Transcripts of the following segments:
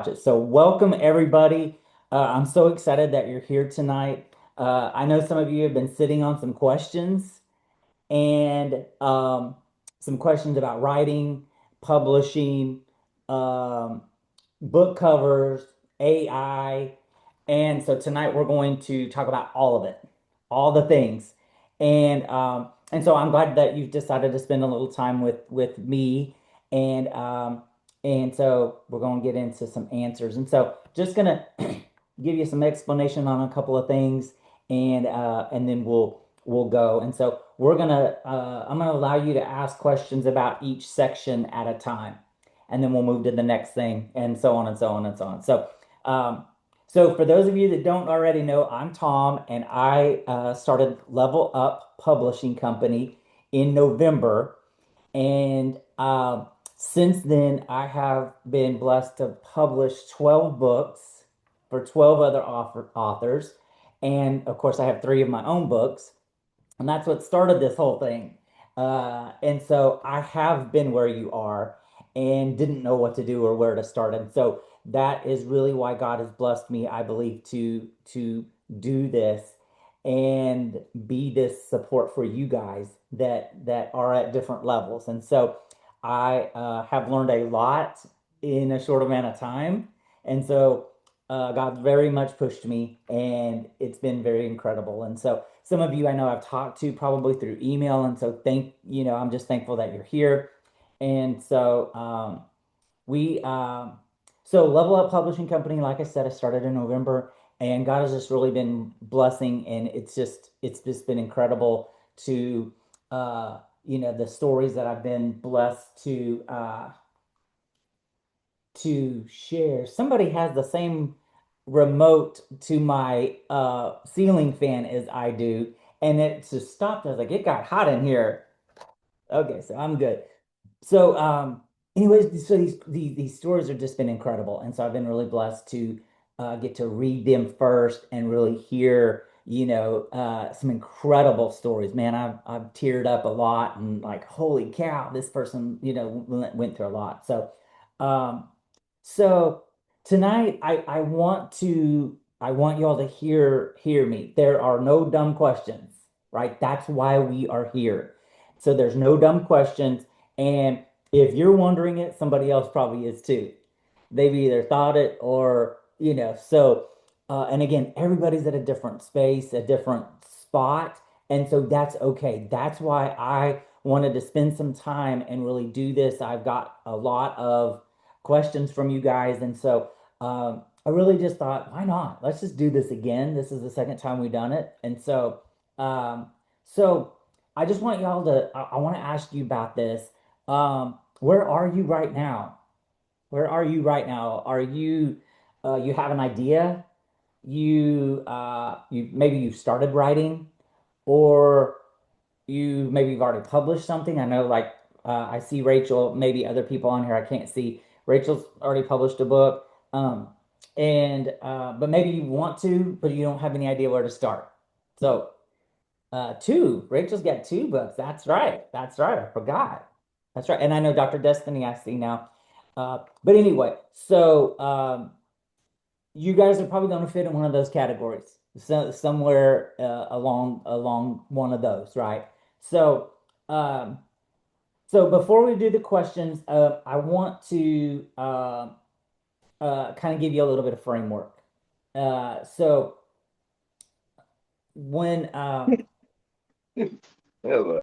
it. So, welcome everybody. I'm so excited that you're here tonight. I know some of you have been sitting on some questions and some questions about writing, publishing, um, book covers, AI. And so tonight we're going to talk about all of it, all the things. And so I'm glad that you've decided to spend a little time with me. And and so we're going to get into some answers. And so just gonna give you some explanation on a couple of things, and then we'll go. And so I'm gonna allow you to ask questions about each section at a time, and then we'll move to the next thing, and so on and so on and so on. Um, so for those of you that don't already know, I'm Tom, and I started Level Up Publishing Company in November, and since then I have been blessed to publish 12 books for 12 other authors, and of course I have three of my own books, and that's what started this whole thing. And so I have been where you are and didn't know what to do or where to start. And so that is really why God has blessed me, I believe, to do this and be this support for you guys that are at different levels. And so I have learned a lot in a short amount of time. And so God very much pushed me, and it's been very incredible. And so some of you I know I've talked to probably through email, and so I'm just thankful that you're here. And so we so Level Up Publishing Company, like I said, I started in November, and God has just really been blessing, and it's just been incredible to the stories that I've been blessed to share. Somebody has the same remote to my ceiling fan as I do, and it just stopped. I was like, it got hot in here. Okay, so I'm good. So, anyways, so these stories have just been incredible, and so I've been really blessed to get to read them first and really hear, some incredible stories. Man, I've teared up a lot, and like, holy cow, this person, went through a lot. Um, so tonight I want you all to hear me. There are no dumb questions, right? That's why we are here. So there's no dumb questions. And if you're wondering it, somebody else probably is too. They've either thought it or, and again, everybody's at a different space, a different spot. And so that's okay. That's why I wanted to spend some time and really do this. I've got a lot of questions from you guys. And so I really just thought, why not? Let's just do this again. This is the second time we've done it. And um, so I just want y'all to, I want to ask you about this. Where are you right now? Where are you right now? You have an idea? You maybe you started writing, or you've already published something. I know, like, I see Rachel, maybe other people on here I can't see. Rachel's already published a book. And but maybe you want to, but you don't have any idea where to start. So two. Rachel's got two books. That's right. That's right. I forgot. That's right. And I know Dr. Destiny, I see now. But anyway, so you guys are probably going to fit in one of those categories, so somewhere along one of those, right? So um, so before we do the questions, I want to kind of give you a little bit of framework. So when Hello.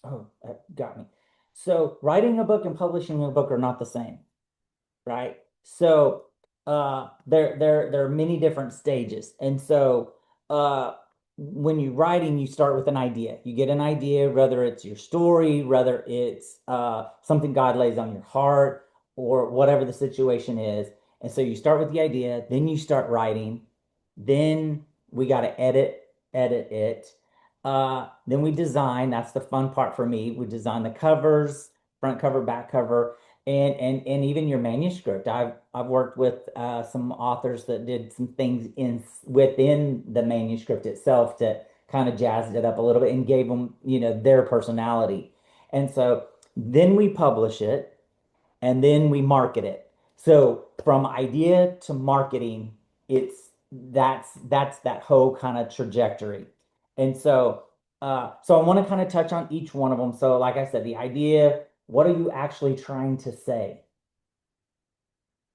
oh, that got me. So writing a book and publishing a book are not the same, right? So there are many different stages. And so when you're writing, you start with an idea. You get an idea, whether it's your story, whether it's something God lays on your heart, or whatever the situation is. And so you start with the idea, then you start writing, then we got to edit it. Then we design. That's the fun part for me. We design the covers, front cover, back cover, and even your manuscript. I've worked with some authors that did some things in within the manuscript itself to kind of jazzed it up a little bit and gave them, their personality. And so then we publish it, and then we market it. So from idea to marketing, it's that's that whole kind of trajectory. And so I want to kind of touch on each one of them. So like I said, the idea, what are you actually trying to say?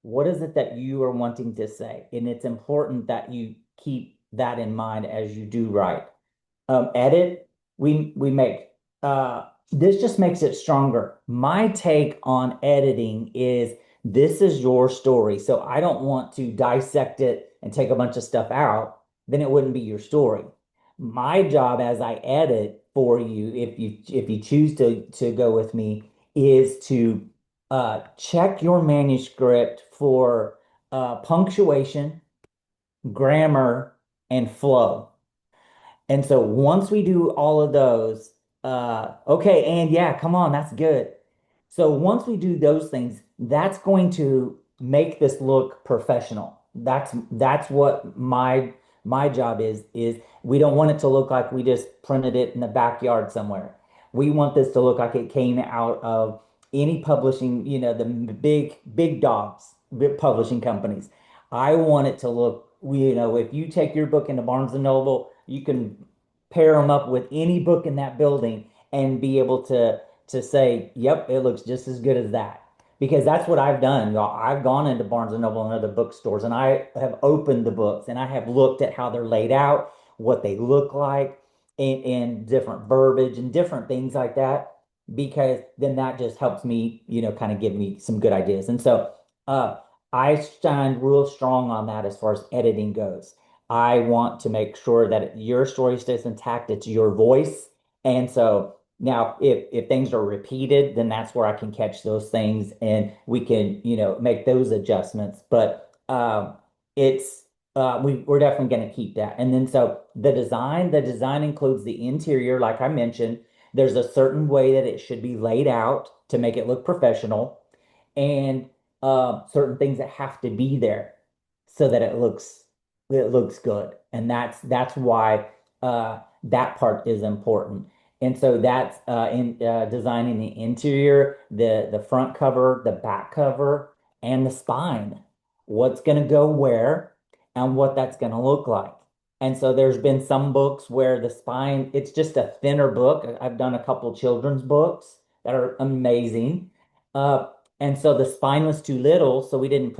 What is it that you are wanting to say? And it's important that you keep that in mind as you do write. Edit, we make this just makes it stronger. My take on editing is this is your story. So I don't want to dissect it and take a bunch of stuff out, then it wouldn't be your story. My job as I edit for you, if you choose to go with me, is to check your manuscript for punctuation, grammar, and flow. And so once we do all of those, okay, and yeah, come on, that's good. So once we do those things, that's going to make this look professional. That's what my job is we don't want it to look like we just printed it in the backyard somewhere. We want this to look like it came out of any publishing, the big dogs, big publishing companies. I want it to look, if you take your book into Barnes and Noble, you can pair them up with any book in that building and be able to say, yep, it looks just as good as that. Because that's what I've done, y'all. I've gone into Barnes and Noble and other bookstores and I have opened the books and I have looked at how they're laid out, what they look like, and different verbiage and different things like that. Because then that just helps me, kind of give me some good ideas. And so uh I stand real strong on that as far as editing goes. I want to make sure that your story stays intact. It's your voice. And so now if things are repeated, then that's where I can catch those things and we can, make those adjustments. But it's we're definitely going to keep that. And then so the design includes the interior, like I mentioned. There's a certain way that it should be laid out to make it look professional and certain things that have to be there so that it looks good. And that's why that part is important. And so that's in designing the interior, the front cover, the back cover, and the spine. What's going to go where and what that's going to look like. And so there's been some books where the spine, it's just a thinner book. I've done a couple children's books that are amazing. Uh, and so the spine was too little, so we wasn't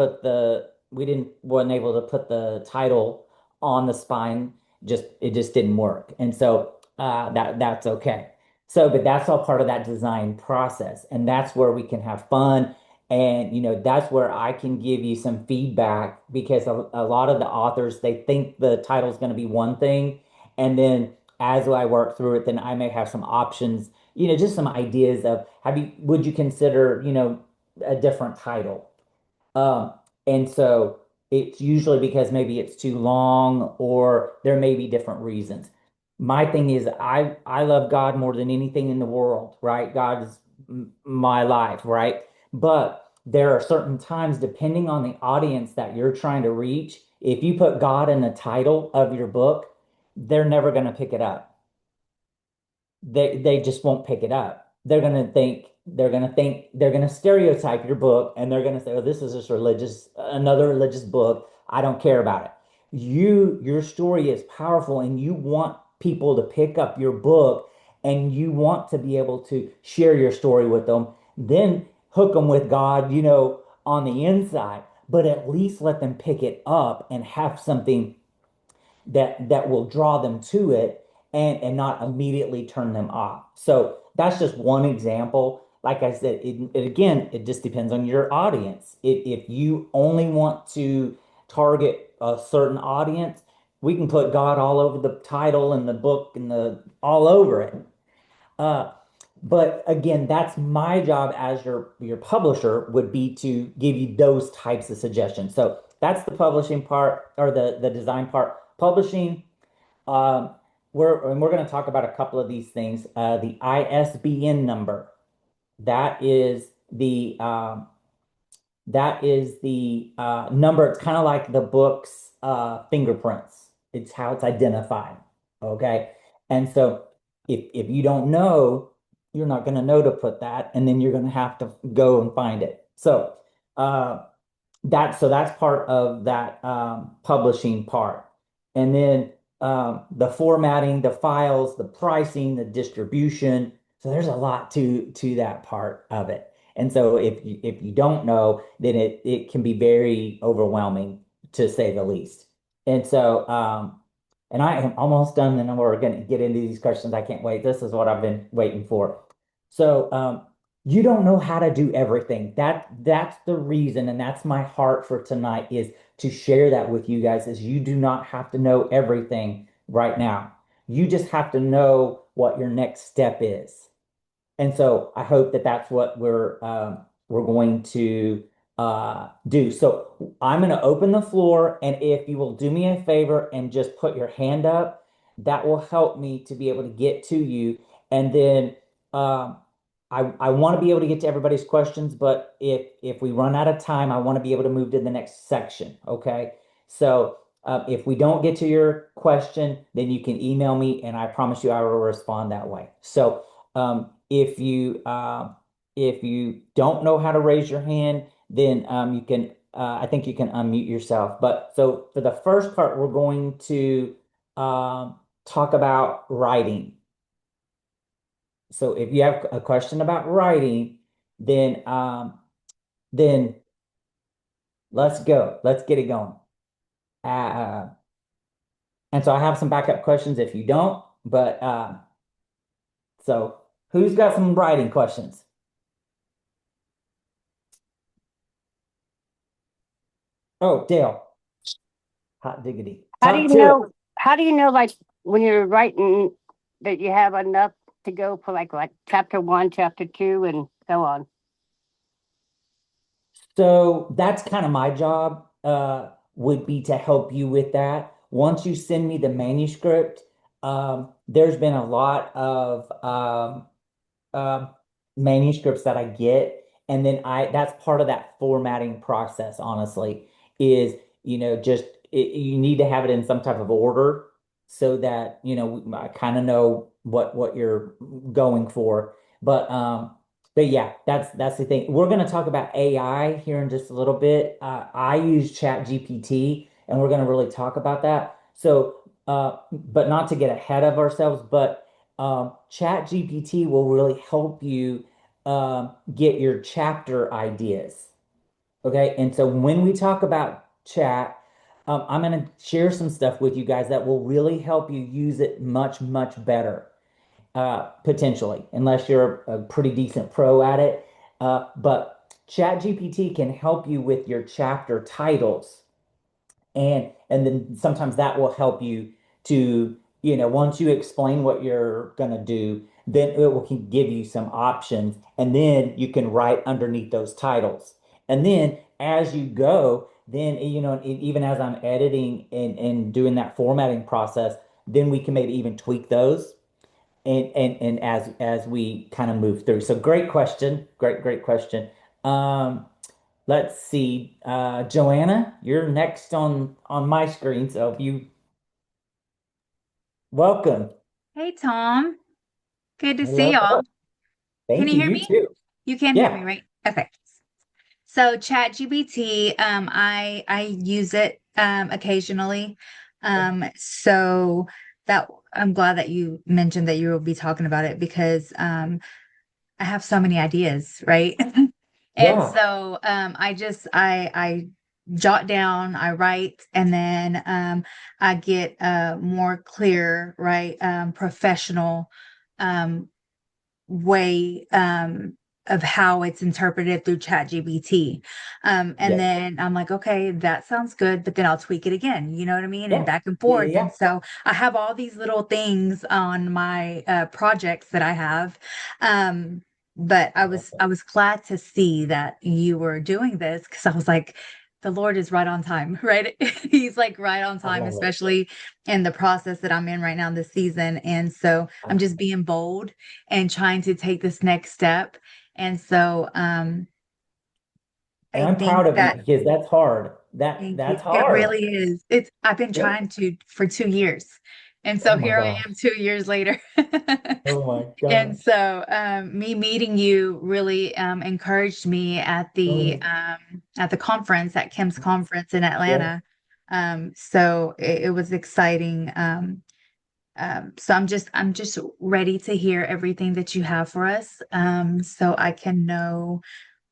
able to put the title on the spine. It just didn't work. And so that's okay. So, but that's all part of that design process. And that's where we can have fun. And, that's where I can give you some feedback because a lot of the authors, they think the title is going to be one thing. And then as I work through it, then I may have some options, just some ideas of would you consider, a different title? Um, and so it's usually because maybe it's too long or there may be different reasons. My thing is I love God more than anything in the world, right? God is my life, right? But there are certain times, depending on the audience that you're trying to reach, if you put God in the title of your book, they're never going to pick it up. They just won't pick it up. They're gonna stereotype your book and they're gonna say, oh, this is just another religious book. I don't care about it. Your story is powerful and you want people to pick up your book and you want to be able to share your story with them, then hook them with God, on the inside, but at least let them pick it up and have something that will draw them to it and not immediately turn them off. So that's just one example. Like I said, again, it just depends on your audience. If you only want to target a certain audience, we can put God all over the title and the book and the all over it. Uh, but again, that's my job as your publisher would be to give you those types of suggestions. So that's the publishing part or the design part. Publishing, um, we're going to talk about a couple of these things. The ISBN number, that is the number. It's kind of like the book's fingerprints. It's how it's identified. Okay. And so if you don't know, you're not going to know to put that, and then you're going to have to go and find it. So, uh, that's part of that publishing part. And then the formatting, the files, the pricing, the distribution. So there's a lot to that part of it. And so if you don't know, then it can be very overwhelming to say the least. And so and I am almost done, and then we're going to get into these questions. I can't wait. This is what I've been waiting for. So you don't know how to do everything. That's the reason, and that's my heart for tonight is to share that with you guys is you do not have to know everything right now. You just have to know what your next step is. And so I hope that that's what we're going to do. So I'm going to open the floor, and if you will do me a favor and just put your hand up, that will help me to be able to get to you. And then um, I want to be able to get to everybody's questions, but if we run out of time, I want to be able to move to the next section. Okay. So if we don't get to your question, then you can email me, and I promise you I will respond that way. So if you don't know how to raise your hand, then you can I think you can unmute yourself. But so for the first part, we're going to talk about writing. So if you have a question about writing, then let's go. Let's get it going. Uh, and so I have some backup questions if you don't. But so who's got some writing questions? Oh, Dale, hot diggity. How do Talk you to it. know? How do you know, like when you're writing, that you have enough to go for like chapter one, chapter two, and so on? So that's kind of my job, would be to help you with that. Once you send me the manuscript, there's been a lot of um, manuscripts that I get, and then I that's part of that formatting process, honestly, is just you need to have it in some type of order so that I kind of know what you're going for. But but yeah, that's the thing. We're going to talk about AI here in just a little bit. I use Chat GPT, and we're going to really talk about that. So but not to get ahead of ourselves, but Chat GPT will really help you get your chapter ideas. Okay. And so when we talk about chat, I'm going to share some stuff with you guys that will really help you use it much, much better, potentially, unless you're a pretty decent pro at it. But Chat GPT can help you with your chapter titles, and then sometimes that will help you to once you explain what you're going to do, then it will give you some options, and then you can write underneath those titles. And then as you go, then even as I'm editing and doing that formatting process, then we can maybe even tweak those, and as we kind of move through. So great question, great question. um Let's see. Joanna, you're next on my screen, so if you welcome. Hey Tom, good to see Hello. y'all. Can Thank you you. hear You me? too. You can hear me, Yeah. right? Okay. So ChatGPT, I use it occasionally. So that I'm glad that you mentioned that you will be talking about it because I have so many ideas, right? And Yeah. so I jot down, I write, and then I get more clear, right? Professional um way of how it's interpreted through ChatGPT. And Yeah. then I'm like, okay, that sounds good, but then I'll tweak it again, you know what I mean? And Yeah. back and Yeah. forth. Yeah. And so I have all these little things on my projects that I have. Um, but I love I it. was glad to see that you were doing this because I was like, the Lord is right on time, right? He's like right on I time, love it. especially in the process that I'm in right now this season. And so I'm just being bold and trying to take this next step. And so And I I'm think proud of you that because that's hard. thank you. That's It hard. really is. It's I've been Yeah. trying to for 2 years. And Oh so my here I gosh. am 2 years later. Oh my And gosh. so me meeting you really encouraged me Oh, at the conference, at Kim's conference in yeah. Atlanta. So it was exciting. So I'm just ready to hear everything that you have for us, so I can know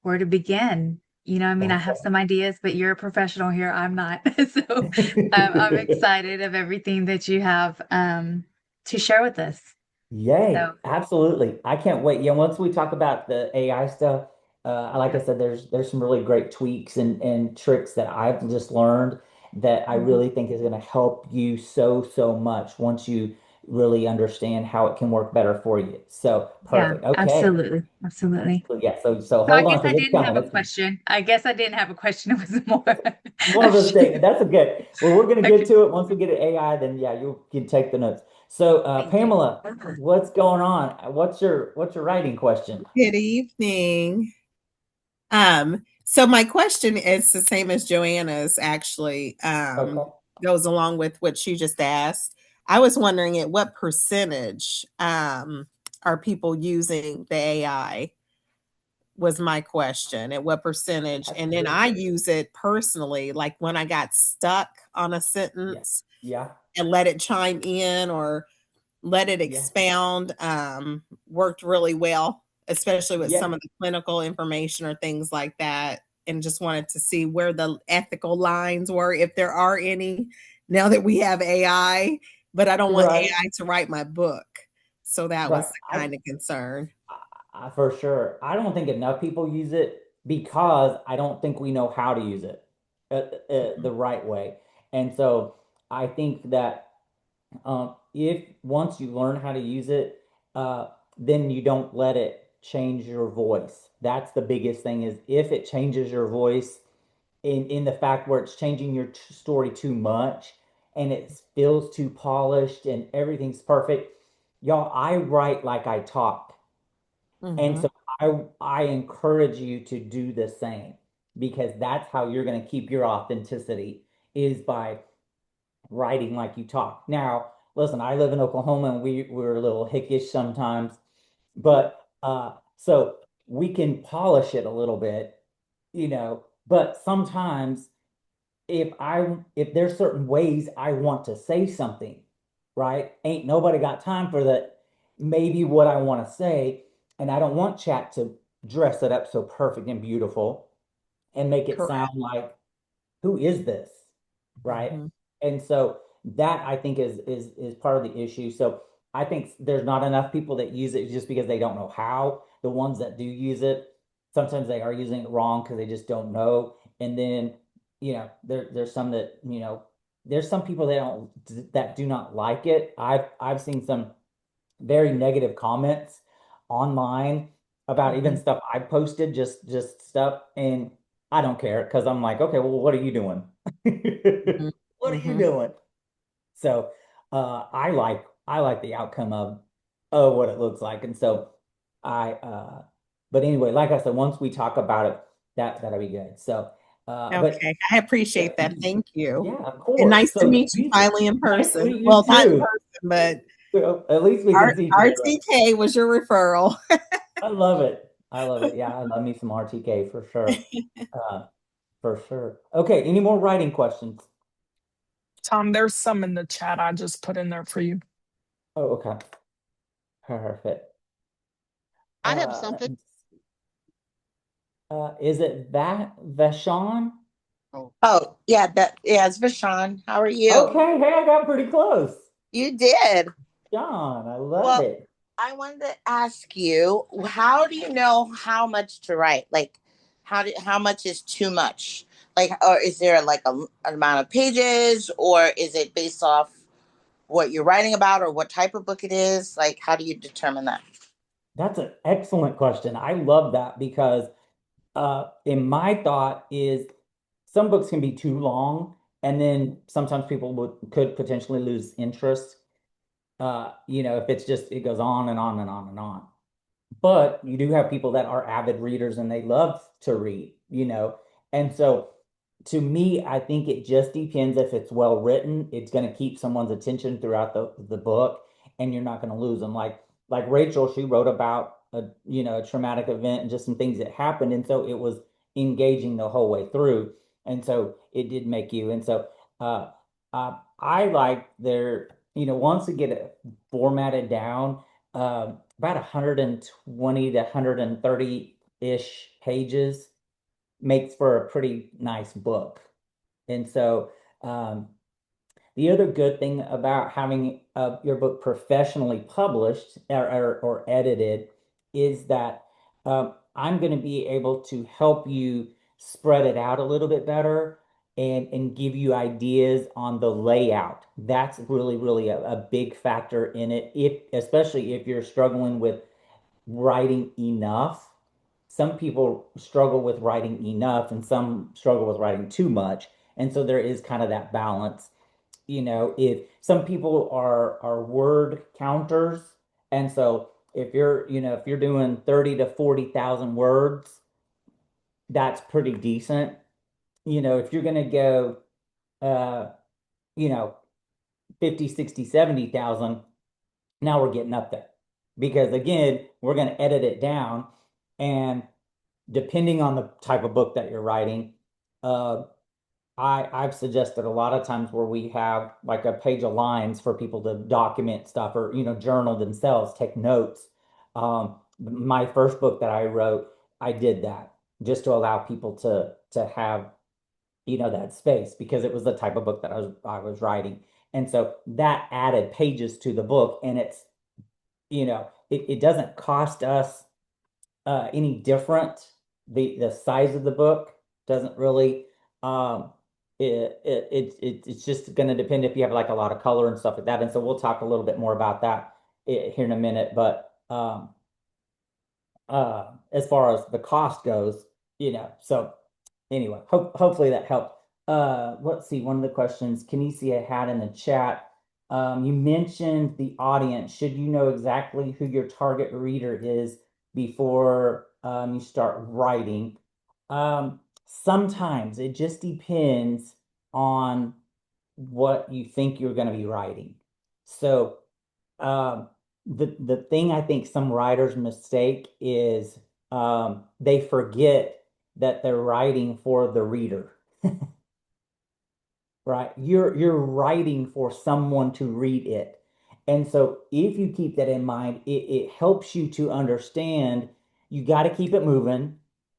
where to begin. I mean, I That's have some ideas, but you're a professional here. I'm not. So I'm excited of everything that you have to share with us. Yay, So absolutely. I can't wait. Yeah, once we talk about the AI stuff, like I yeah. said, there's some really great tweaks and tricks that I've just learned that I Mhm. really think is going to help you so much once you really understand how it can work better for you. So Yeah, perfect. Okay. absolutely. Absolutely. So yeah, so So I hold guess on I because it's didn't have coming. a It's coming. question. I guess I didn't have a question. It was more More of of a statement. sharing. That's a good. Well, we're going to get Okay. to it once we get to AI. Then yeah, you can take the notes. So Thank you. Pamela, what's going on? What's your writing question? Good evening. So my question is the same as Joanna's actually, Okay. goes along with what she just asked. I was wondering at what percentage are people using the AI was my question. At what percentage? That's And then good. I use it personally, like when I got stuck on a Yeah. sentence Yeah. and let it chime in or let it Yeah. expound, worked really well, especially with Yeah. some of the clinical information or things like that. And just wanted to see where the ethical lines were, if there are any, now that we have AI, but I don't want Right. AI to write my book. So that was Right. the kind of concern. For sure. I don't think enough people use it because I don't think we know how to use it the right way. And so I think that if once you learn how to use it, then you don't let it change your voice. That's the biggest thing is if it changes your voice in the fact where it's changing your story too much and it feels too polished and everything's perfect. Y'all, I write like I talk. And Mhm. so I encourage you to do the same because that's how you're going to keep your authenticity is by writing like you talk. Now, listen, I live in Oklahoma and we're a little hickish sometimes, but so we can polish it a little bit, but sometimes if there's certain ways I want to say something, right? Ain't nobody got time for that. Maybe what I want to say, and I don't want chat to dress it up so perfect and beautiful and make it sound Correct. like who is this, right? Mhm. And so that I think is part of the issue. So I think there's not enough people that use it just because they don't know how. The ones that do use it, sometimes they are using it wrong because they just don't know. And then, there's some that, there's some people that do not like it. I've seen some very negative comments online about even Mhm. stuff I posted, just stuff, and I don't care because I'm like, okay, well, what are you doing? Mhm. What are you Mhm. doing? So I like the outcome of what it looks like, and so but anyway, like I said, once we talk about it, that'll be good. So but Okay. I yeah, appreciate that. Thank you. yeah, of And course. nice to So meet you music, finally in nice to person. meet you Well, not in too. person, but So at least we can see each other. RTK was your referral. I love it. I love it. Yeah, I love me some RTK for sure. Uh, for sure. Okay, any more writing questions? Tom, there's some in the chat I just put in there for you. Oh, okay. Perfect. I have Let something. me see. Is it that Vashon? Oh, yeah, it's Vashawn. How are you? Okay, hey, I got pretty close. You did. John, I love Well, it. I wanted to ask you, how do you know how much to write? Like how much is too much? Like, or is there like an amount of pages, or is it based off what you're writing about or what type of book it is? Like, how do you determine that? That's an excellent question. I love that because in my thought is some books can be too long, and then sometimes people could potentially lose interest. If it's just it goes on and on and on and on. But you do have people that are avid readers and they love to read, and so to me, I think it just depends if it's well written. It's going to keep someone's attention throughout the book, and you're not going to lose them. Like Rachel, she wrote about a traumatic event and just some things that happened, and so it was engaging the whole way through, and so it did make you. And so uh, I like their once we get it formatted down, about 120 to 130-ish pages makes for a pretty nice book. And so um, the other good thing about having your book professionally published or edited is that I'm going to be able to help you spread it out a little bit better and give you ideas on the layout. That's really, really a big factor in it, especially if you're struggling with writing enough. Some people struggle with writing enough and some struggle with writing too much. And so there is kind of that balance. If some people are word counters, and so if you're doing 30 to 40,000 words, that's pretty decent. If you're going to go uh you know 50, 60, 70,000, now we're getting up there. Because again, we're going to edit it down, and depending on the type of book that you're writing, uh, I've suggested a lot of times where we have like a page of lines for people to document stuff or journal themselves, take notes. My first book that I wrote, I did that just to allow people to have that space because it was the type of book that I was writing, and so that added pages to the book, and it doesn't cost us any different. The size of the book doesn't really it's just going to depend if you have like a lot of color and stuff like that. And so we'll talk a little bit more about that here in a minute. But as far as the cost goes, so anyway, hopefully that helped. Let's see, one of the questions Kinesia had in the chat. You mentioned the audience. Should you know exactly who your target reader is before you start writing? Sometimes it just depends on what you think you're going to be writing. So um, the thing I think some writers mistake is they forget that they're writing for the reader. Right? You're writing for someone to read it. And so if you keep that in mind, it helps you to understand you got to keep it moving,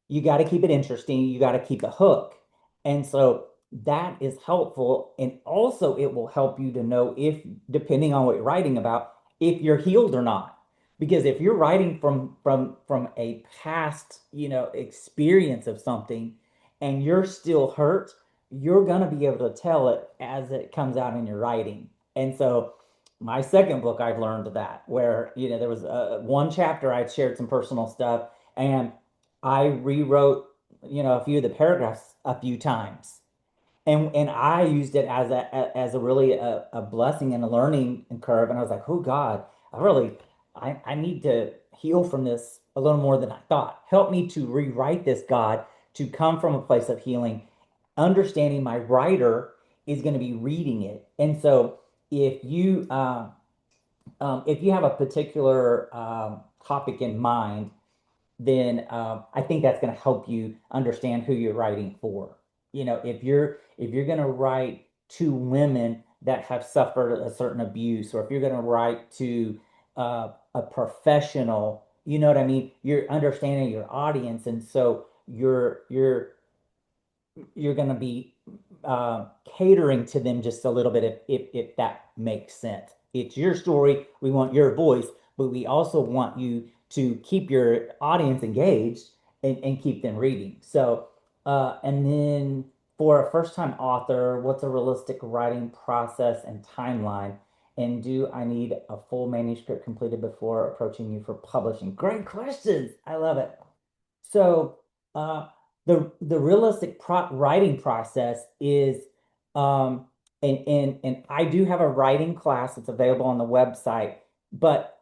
you got to keep it interesting, you got to keep a hook. And so that is helpful. And also it will help you to know if, depending on what you're writing about, if you're healed or not. Because if you're writing from a past, experience of something and you're still hurt, you're going to be able to tell it as it comes out in your writing. And so my second book, I've learned that where, there was one chapter I'd shared some personal stuff and I rewrote, a few of the paragraphs a few times. And I used it as a really a blessing and a learning curve. And I was like, oh God, I need to heal from this a little more than I thought. Help me to rewrite this, God, to come from a place of healing, understanding my writer is going to be reading it. And so if you have a particular topic in mind, then I think that's going to help you understand who you're writing for. If you're going to write to women that have suffered a certain abuse, or if you're going to write to a professional, you know what I mean? You're understanding your audience, and so you're going to be catering to them just a little bit if that makes sense. It's your story. We want your voice, but we also want you to keep your audience engaged and keep them reading. So, and then for a first-time author, what's a realistic writing process and timeline? And do I need a full manuscript completed before approaching you for publishing? Great questions. I love it. So, the realistic writing process is and I do have a writing class that's available on the website, but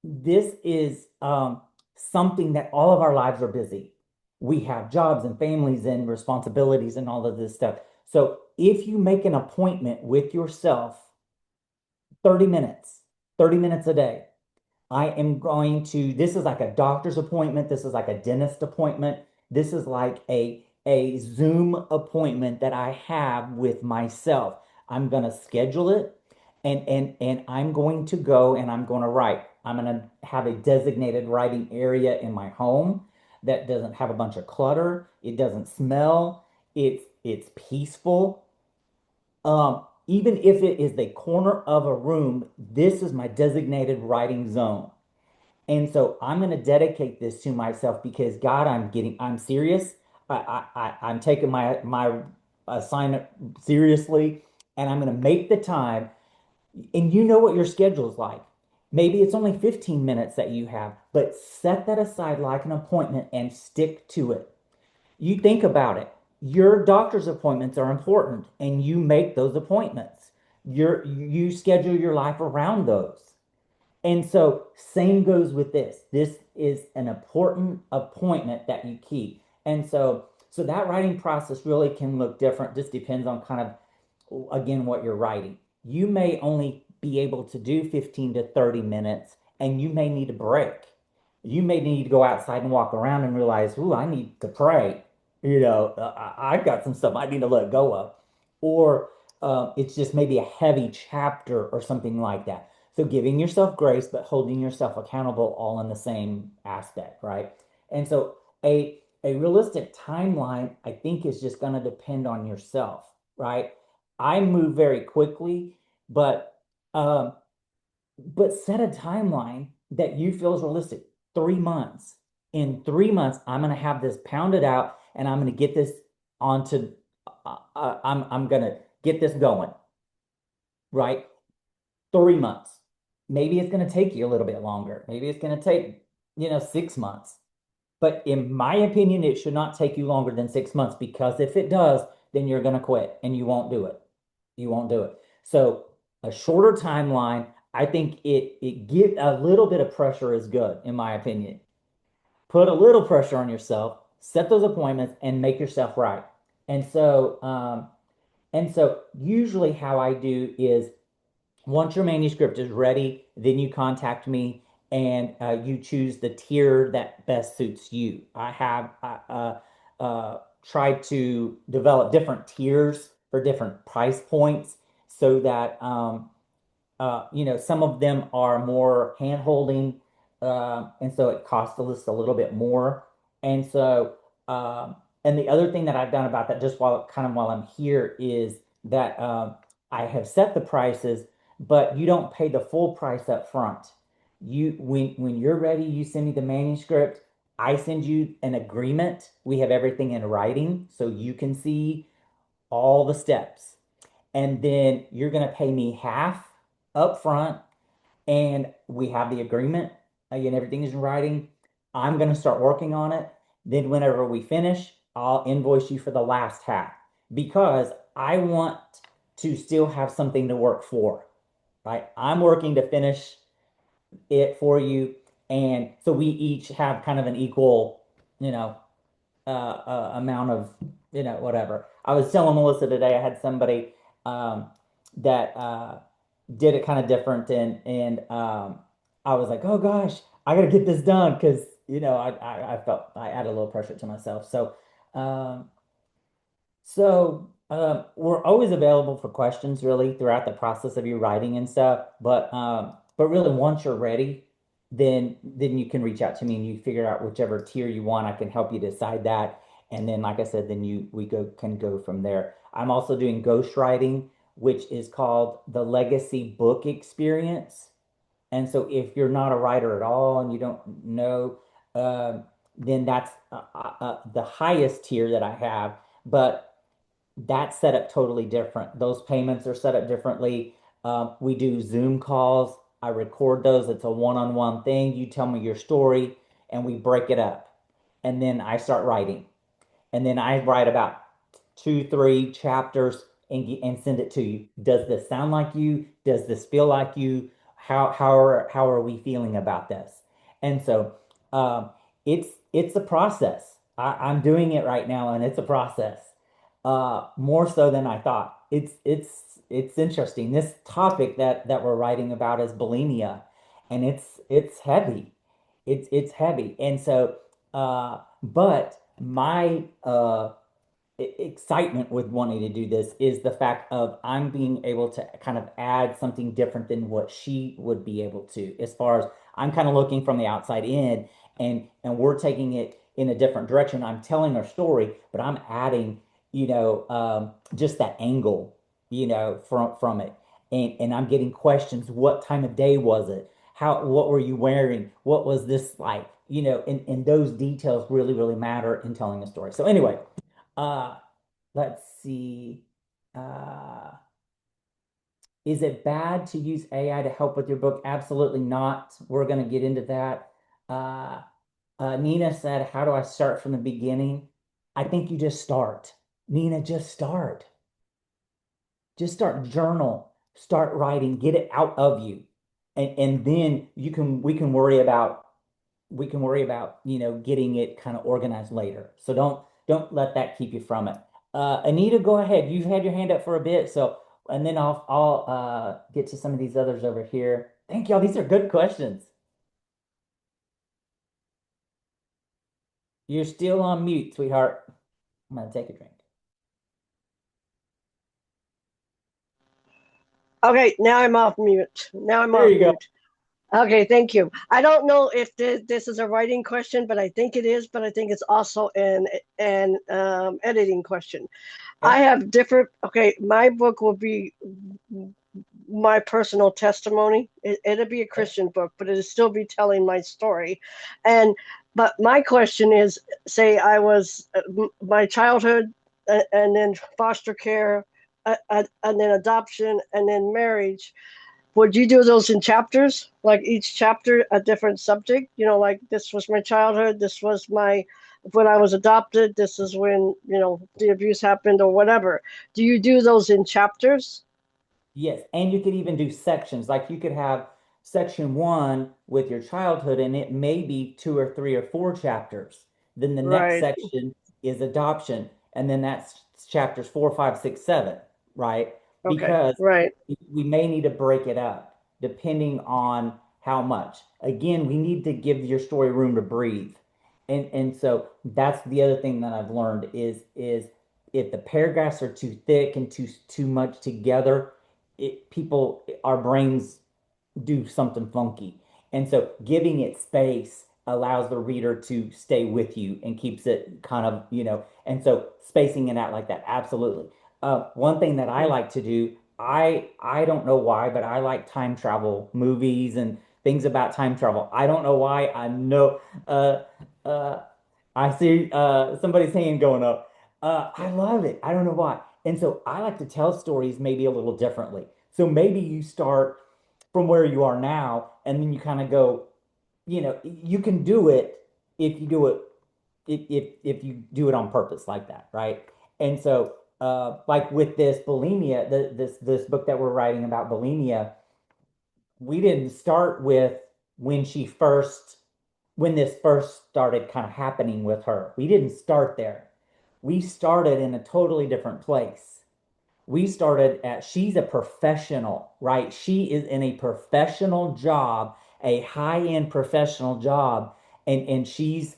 this is something that all of our lives are busy. we have jobs and families and responsibilities and all of this stuff. So if you make an appointment with yourself, 30 minutes, 30 minutes a day, I am going to, this is like a doctor's appointment. This is like a dentist appointment. This is like a Zoom appointment that I have with myself. I'm going to schedule it and I'm going to go and I'm going to write. I'm going to have a designated writing area in my home that doesn't have a bunch of clutter. It doesn't smell. It's peaceful. Even if it is the corner of a room, this is my designated writing zone. And so I'm going to dedicate this to myself because God, I'm serious. I'm taking my assignment seriously, and I'm going to make the time. And you know what your schedule is like. Maybe it's only 15 minutes that you have, but set that aside like an appointment and stick to it. You think about it. Your doctor's appointments are important, and you make those appointments. You schedule your life around those. And so, same goes with this. This is an important appointment that you keep. And so that writing process really can look different. Just depends on kind of, again, what you're writing. You may only be able to do 15 to 30 minutes, and you may need a break. You may need to go outside and walk around and realize, ooh, I need to pray. I've got some stuff I need to let go of. Or it's just maybe a heavy chapter or something like that. So giving yourself grace, but holding yourself accountable all in the same aspect, right? And so a realistic timeline, I think, is just going to depend on yourself, right? I move very quickly, but um, but set a timeline that you feel is realistic. 3 months. In 3 months, I'm going to have this pounded out, and I'm going to get this onto. I'm going to get this going, right? 3 months. Maybe it's going to take you a little bit longer. Maybe it's going to take 6 months. But in my opinion, it should not take you longer than 6 months, because if it does, then you're going to quit and you won't do it. You won't do it. So a shorter timeline, I think it give a little bit of pressure is good, in my opinion. Put a little pressure on yourself, set those appointments, and make yourself right. And so usually how I do is, once your manuscript is ready, then you contact me and you choose the tier that best suits you. I have tried to develop different tiers for different price points so that some of them are more hand holding, and so it costs us a little bit more. And so, and the other thing that I've done about that, just while I'm here, is that I have set the prices, but you don't pay the full price up front. When you're ready, you send me the manuscript. I send you an agreement. We have everything in writing, so you can see all the steps. And then you're going to pay me half up front, and we have the agreement. Again, everything is in writing. I'm going to start working on it. Then, whenever we finish, I'll invoice you for the last half, because I want to still have something to work for, right? I'm working to finish it for you. And so we each have kind of an equal, amount of, whatever. I was telling Melissa today, I had somebody that did it kind of different, and I was like, oh gosh, I gotta get this done, because I felt I added a little pressure to myself. Um, we're always available for questions, really, throughout the process of your writing and stuff. But really, once you're ready, then you can reach out to me and you figure out whichever tier you want. I can help you decide that. And then, like I said, then we can go from there. I'm also doing ghostwriting, which is called the Legacy Book Experience. And so if you're not a writer at all and you don't know, then that's the highest tier that I have. But that's set up totally different. Those payments are set up differently. We do Zoom calls. I record those. It's a one-on-one thing. You tell me your story, and we break it up. And then I start writing. And then I write about 2, 3 chapters and send it to you. Does this sound like you? Does this feel like you? How are we feeling about this? And so it's a process. I'm doing it right now, and it's a process. More so than I thought. It's interesting. This topic that we're writing about is bulimia, and it's heavy. It's heavy, and so but my excitement with wanting to do this is the fact of I'm being able to kind of add something different than what she would be able to, as far as I'm kind of looking from the outside in, and we're taking it in a different direction. I'm telling her story, but I'm adding, just that angle, from it. And I'm getting questions. What time of day was it? What were you wearing? What was this like? And those details really, really matter in telling a story. So anyway, uh, let's see. Uh, is it bad to use AI to help with your book? Absolutely not. We're going to get into that. Uh, Nina said, "How do I start from the beginning?" I think you just start. Nina, just start. Just start, journal, start writing, get it out of you. And then we can worry about getting it kind of organized later. So don't let that keep you from it. Anita, go ahead. You've had your hand up for a bit, so and then I'll get to some of these others over here. Thank y'all. These are good questions. You're still on mute, sweetheart. I'm gonna take a drink. Okay, now I'm off mute. There you go. Okay, thank you. I don't know if this is a writing question, but I think it is. But I think it's also an editing question. I have different. Okay, my book will be my personal testimony. It'll be a Christian book, but it'll still be telling my story. But my question is, say I was my childhood, and then foster care, and then adoption, and then marriage. Would you do those in chapters? Like each chapter a different subject? Like this was my childhood, this was my when I was adopted, this is when, the abuse happened or whatever. Do you do those in chapters? Yes, and you could even do sections. Like you could have section one with your childhood, and it may be two or three or four chapters. Then the next Right. section is adoption, and then that's chapters 4, 5, 6, 7, right? Okay. Because Right. we may need to break it up depending on how much. Again, we need to give your story room to breathe. And so that's the other thing that I've learned is if the paragraphs are too thick and too much together, our brains do something funky. And so giving it space allows the reader to stay with you and keeps it kind of, and so spacing it out like that, absolutely. One thing that I like to do, I don't know why, but I like time travel movies and things about time travel. I don't know why. I know uh I see somebody's hand going up. I love it. I don't know why. And so I like to tell stories maybe a little differently. So maybe you start from where you are now, and then you kind of go, you can do it if you do it if you do it on purpose like that, right? And so like with this bulimia, this book that we're writing about bulimia, we didn't start with when she first when this first started kind of happening with her. We didn't start there. We started in a totally different place. We started at She's a professional, right? She is in a professional job, a high-end professional job, and she's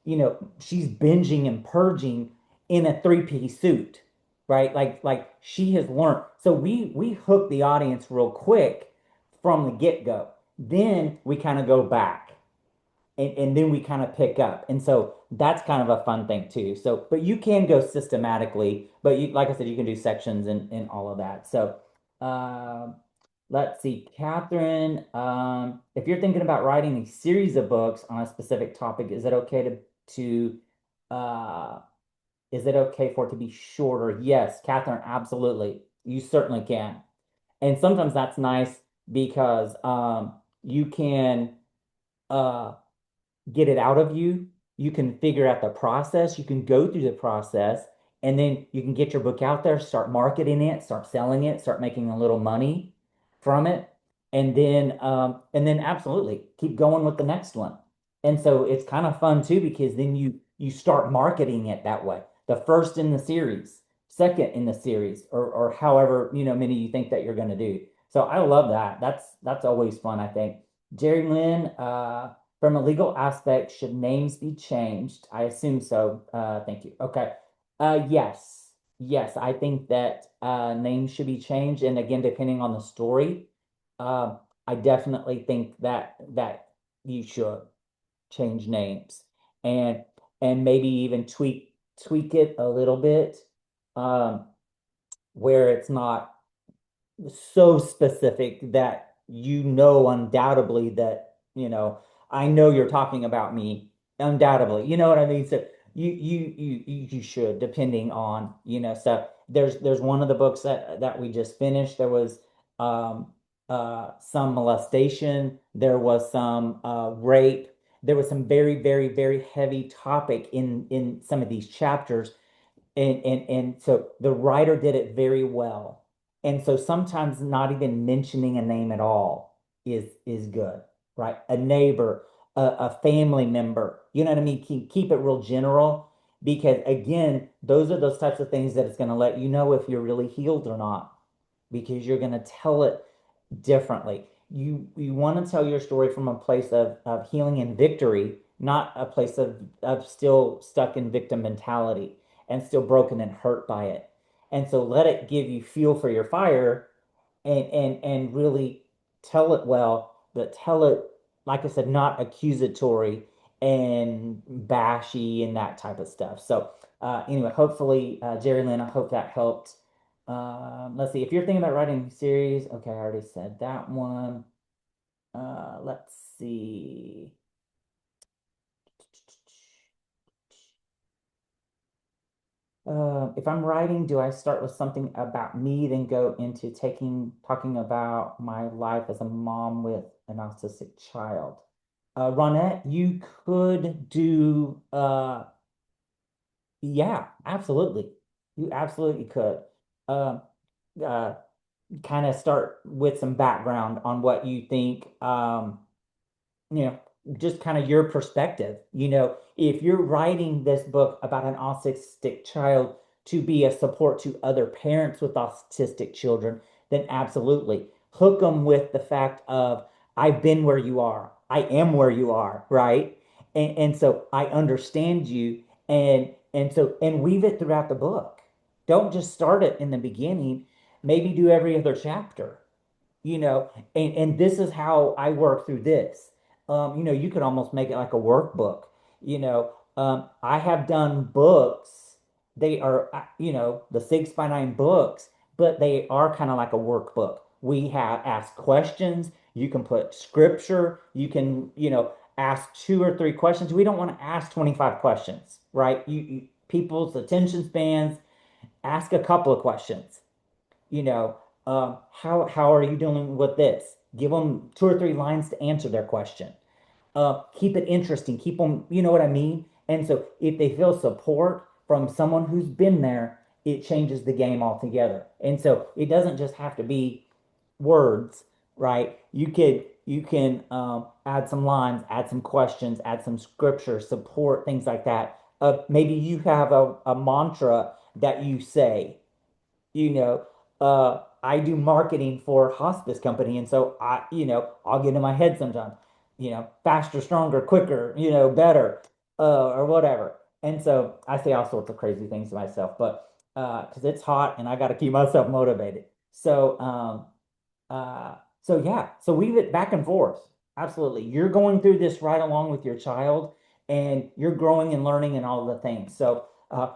binging and purging in a three-piece suit, right? Like she has learned. So we hook the audience real quick from the get-go. Then we kind of go back, and then we kind of pick up. And so that's kind of a fun thing too. So, but you can go systematically, but like I said, you can do sections and all of that. So, um, let's see, Catherine, if you're thinking about writing a series of books on a specific topic, uh, is it okay for it to be shorter? Yes, Catherine, absolutely. You certainly can. And sometimes that's nice because, you can, uh, get it out of you. You can figure out the process. You can go through the process, and then you can get your book out there, start marketing it, start selling it, start making a little money from it, and then absolutely keep going with the next one. And so it's kind of fun too because then you start marketing it that way. The first in the series, second in the series, or however, many you think that you're going to do. So I love that. That's always fun, I think. Jerry Lynn, from a legal aspect, should names be changed? I assume so. Thank you. Okay. Yes. Yes, I think that names should be changed. And again, depending on the story, I definitely think that you should change names and maybe even tweak it a little bit, um, where it's not so specific that undoubtedly that I know you're talking about me undoubtedly. You know what I mean? So you should, depending on stuff. There's one of the books that we just finished. There was um some molestation. There was some rape. There was some very, very, very heavy topic in some of these chapters, and so the writer did it very well. And so sometimes not even mentioning a name at all is good, right? A neighbor, a family member, you know what I mean? Keep it real general, because again, those are those types of things that it's going to let you know if you're really healed or not, because you're going to tell it differently. You want to tell your story from a place of healing and victory, not a place of still stuck in victim mentality and still broken and hurt by it. And so let it give you fuel for your fire, and really tell it well, but tell it, like I said, not accusatory and bashy and that type of stuff. So anyway, hopefully, Jerry Lynn, I hope that helped. Let's see. If you're thinking about writing a series, okay, I already said that one. Let's see. If I'm writing, do I start with something about me, then go into talking about my life as a mom with an autistic child? Ronette, you could do, yeah, absolutely. You absolutely could. Um, uh, Kind of start with some background on what you think, you know, just kind of your perspective. If you're writing this book about an autistic child to be a support to other parents with autistic children, then absolutely hook them with the fact of, I've been where you are, I am where you are, right? And so I understand you, and weave it throughout the book. Don't just start it in the beginning. Maybe do every other chapter, and this is how I work through this. You could almost make it like a workbook. I have done books. They are, the 6x9 books, but they are kind of like a workbook. We have asked questions. You can put scripture. You can, ask 2 or 3 questions. We don't want to ask 25 questions, right? People's attention spans, ask a couple of questions. you know, how are you dealing with this? Give them 2 or 3 lines to answer their question. Keep it interesting. Keep them, you know what I mean? And so if they feel support from someone who's been there, it changes the game altogether. And so it doesn't just have to be words, right? You can add some lines, add some questions, add some scripture, support, things like that. Maybe you have a mantra that you say, you know, I do marketing for a hospice company, and so I'll get in my head sometimes, faster, stronger, quicker, better, or whatever. And so I say all sorts of crazy things to myself, but because it's hot and I got to keep myself motivated. So yeah, so weave it back and forth. Absolutely. You're going through this right along with your child, and you're growing and learning and all the things. So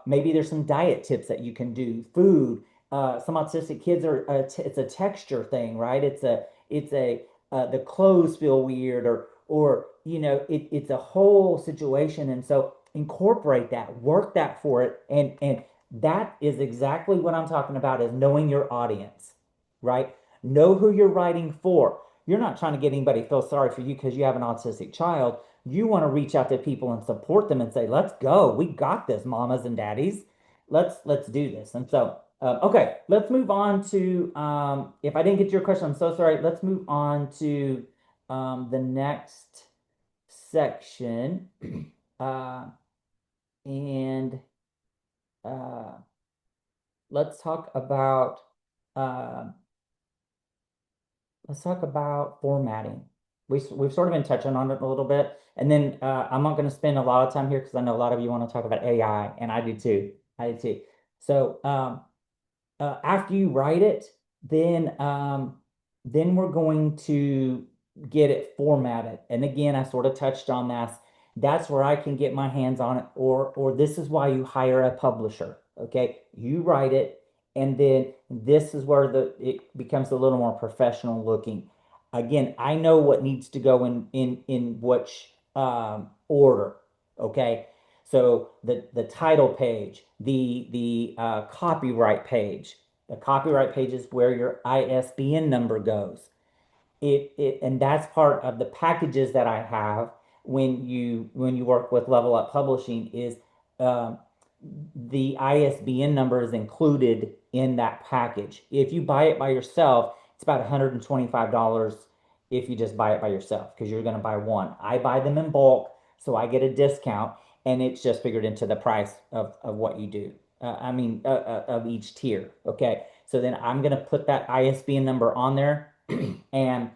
maybe there's some diet tips that you can do, food. Some autistic kids it's a texture thing, right? It's a the clothes feel weird, or it's a whole situation. And so incorporate that, work that for it. And that is exactly what I'm talking about, is knowing your audience, right? Know who you're writing for. You're not trying to get anybody to feel sorry for you because you have an autistic child. You want to reach out to people and support them and say, "Let's go. We got this, mamas and daddies. Let's do this." And so, okay, let's move on to. If I didn't get your question, I'm so sorry. Let's move on to the next section. Uh, and uh, let's talk about uh, let's talk about formatting. We've sort of been touching on it a little bit, and then I'm not going to spend a lot of time here because I know a lot of you want to talk about AI, and I do too. I do too. So after you write it, then we're going to get it formatted. And again, I sort of touched on that. That's where I can get my hands on it, or this is why you hire a publisher. Okay, you write it, and then this is where it becomes a little more professional looking. Again, I know what needs to go in which order. Okay, so the title page, the copyright page. The copyright page is where your ISBN number goes. It and that's part of the packages that I have when you work with Level Up Publishing is um, the ISBN number is included in that package. If you buy it by yourself, it's about $125 if you just buy it by yourself because you're going to buy one. I buy them in bulk, so I get a discount, and it's just figured into the price of what you do. Of each tier. Okay, so then I'm going to put that ISBN number on there, and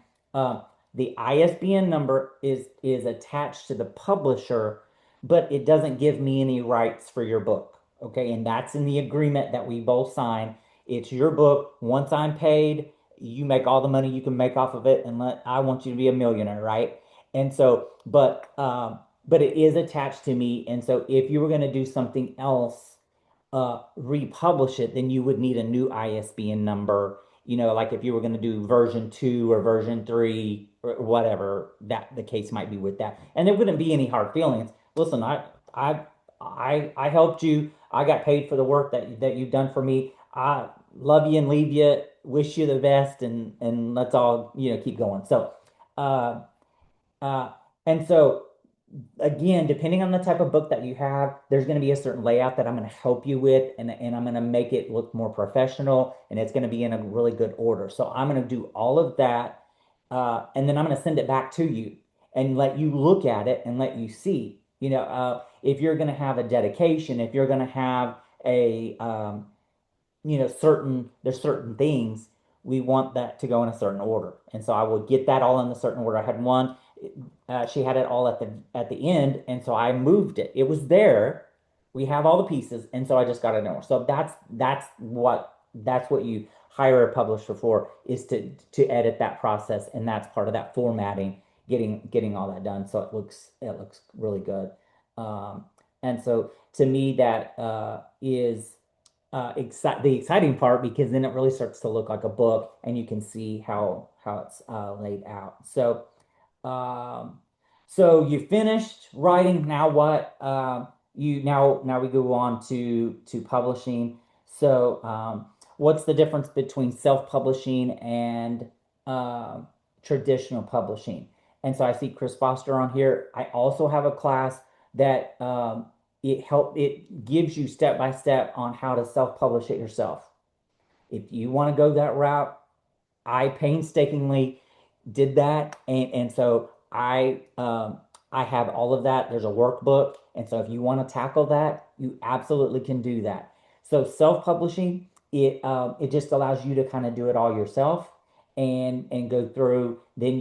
the ISBN number is attached to the publisher, but it doesn't give me any rights for your book. Okay, and that's in the agreement that we both sign. It's your book. Once I'm paid, you make all the money you can make off of it, and I want you to be a millionaire, right? And so, but it is attached to me, and so if you were going to do something else, republish it, then you would need a new ISBN number. You know, like if you were going to do version 2 or version 3 or whatever that the case might be with that. And there wouldn't be any hard feelings. Listen, I helped you. I got paid for the work that you've done for me. I love you and leave you. Wish you the best, and let's all keep going. So, uh, uh, and so again, depending on the type of book that you have, there's going to be a certain layout that I'm going to help you with, and I'm going to make it look more professional, and it's going to be in a really good order. So I'm going to do all of that, and then I'm going to send it back to you and let you look at it and let you see. If you're going to have a dedication, if you're going to have a there's certain things we want that to go in a certain order, and so I will get that all in a certain order. I had one, she had it all at the end, and so I moved it. It was there. We have all the pieces, and so I just got it over. So that's what you hire a publisher for, is to edit that process, and that's part of that formatting, getting all that done so it looks really good. Um, and so to me that is the exciting part, because then it really starts to look like a book, and you can see how it's laid out. Um, so you finished writing. Now what? Now we go on to publishing. So what's the difference between self-publishing and uh, traditional publishing? And so I see Chris Foster on here. I also have a class that it gives you step by step on how to self-publish it yourself. If you want to go that route, I painstakingly did that, and so I have all of that. There's a workbook, and so if you want to tackle that, you absolutely can do that. So self-publishing, it just allows you to kind of do it all yourself, and go through. Then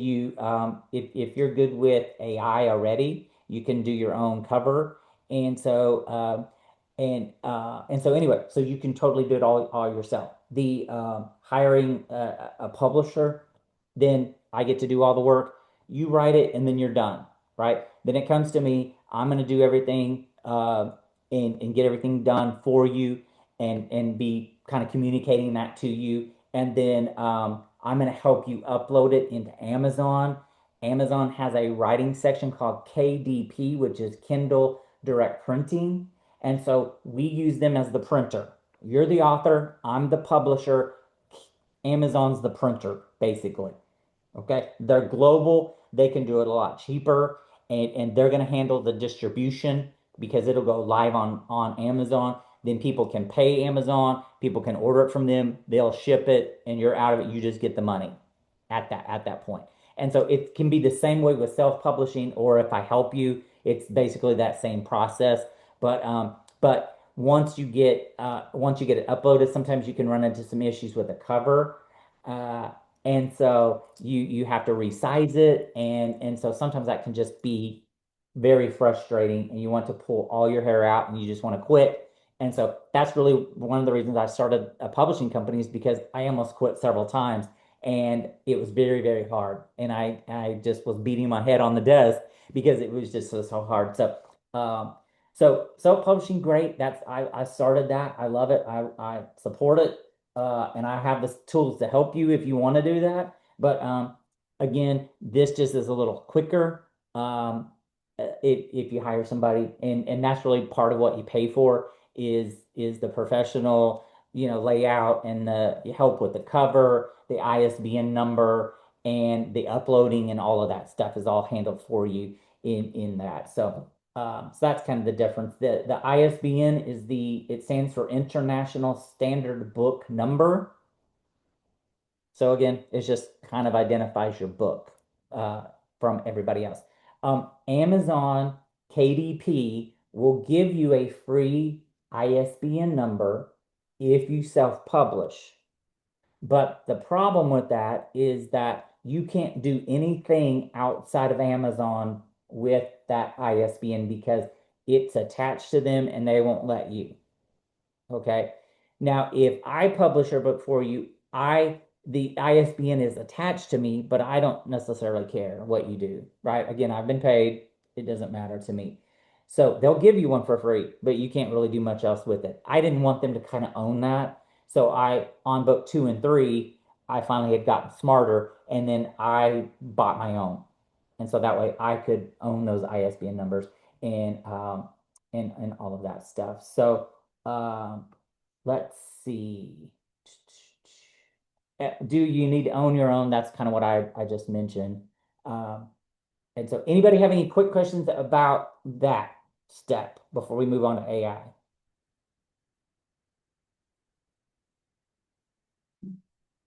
if you're good with AI already, you can do your own cover, and so and so anyway, so you can totally do it all yourself. The hiring a publisher, then I get to do all the work. You write it, and then you're done, right? Then it comes to me. I'm going to do everything and get everything done for you, and be kind of communicating that to you. And then I'm going to help you upload it into Amazon. Amazon has a writing section called KDP, which is Kindle Direct Printing. And so we use them as the printer. You're the author, I'm the publisher, Amazon's the printer, basically. Okay, they're global. They can do it a lot cheaper, and they're going to handle the distribution because it'll go live on Amazon. Then people can pay Amazon. People can order it from them. They'll ship it, and you're out of it. You just get the money at that point. And so it can be the same way with self-publishing, or if I help you, it's basically that same process. But once you get it uploaded, sometimes you can run into some issues with the cover. Uh, and so you have to resize it, and so sometimes that can just be very frustrating, and you want to pull all your hair out and you just want to quit. And so that's really one of the reasons I started a publishing company, is because I almost quit several times, and it was very, very hard. And I just was beating my head on the desk because it was just so hard. So self-publishing, great. I started that. I love it. I support it. And I have the tools to help you if you want to do that. But again, this just is a little quicker. If you hire somebody, and that's really part of what you pay for, is the professional, layout, and the help with the cover, the ISBN number, and the uploading, and all of that stuff is all handled for you in that. So that's kind of the difference. The ISBN it stands for International Standard Book Number. So again, it just kind of identifies your book from everybody else. Amazon KDP will give you a free ISBN number if you self-publish. But the problem with that is that you can't do anything outside of Amazon with that ISBN because it's attached to them and they won't let you. Okay. Now, if I publish your book for you, the ISBN is attached to me, but I don't necessarily care what you do, right? Again, I've been paid. It doesn't matter to me. So they'll give you one for free, but you can't really do much else with it. I didn't want them to kind of own that. So on book 2 and 3, I finally had gotten smarter, and then I bought my own. And so that way I could own those ISBN numbers and all of that stuff. So um, let's see. Do you need to own your own? That's kind of what I just mentioned. Um, and so anybody have any quick questions about that step before we move on to AI?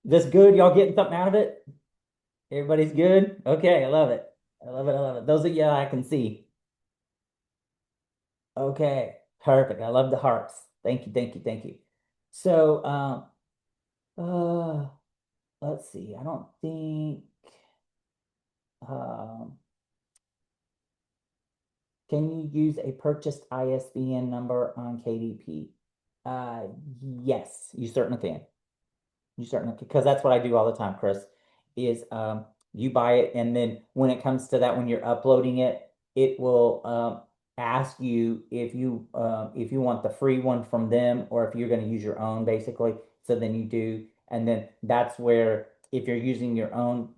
This good? Y'all getting something out of it? Everybody's good? Okay, I love it. I love it. I love it. Those of you I can see. Okay, perfect. I love the hearts. Thank you, thank you, thank you. So, uh, let's see. I don't think, um, can you use a purchased ISBN number on KDP? Yes, you certainly can. You certainly can, because that's what I do all the time, Chris, is you buy it, and then when it comes to that, when you're uploading it, it will ask you if you want the free one from them or if you're going to use your own, basically. So then you do, and then that's where, if you're using your own,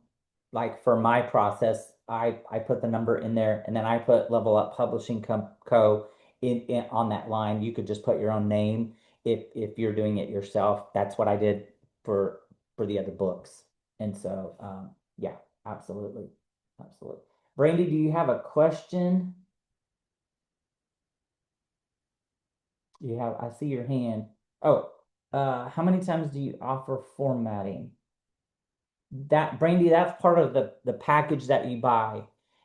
like for my process, I put the number in there, and then I put Level Up Publishing Co. in on that line. You could just put your own name if you're doing it yourself. That's what I did for the other books. And so yeah, absolutely. Absolutely. Brandy, do you have a question? I see your hand. Oh, how many times do you offer formatting? That, Brandy, that's part of the package that you buy.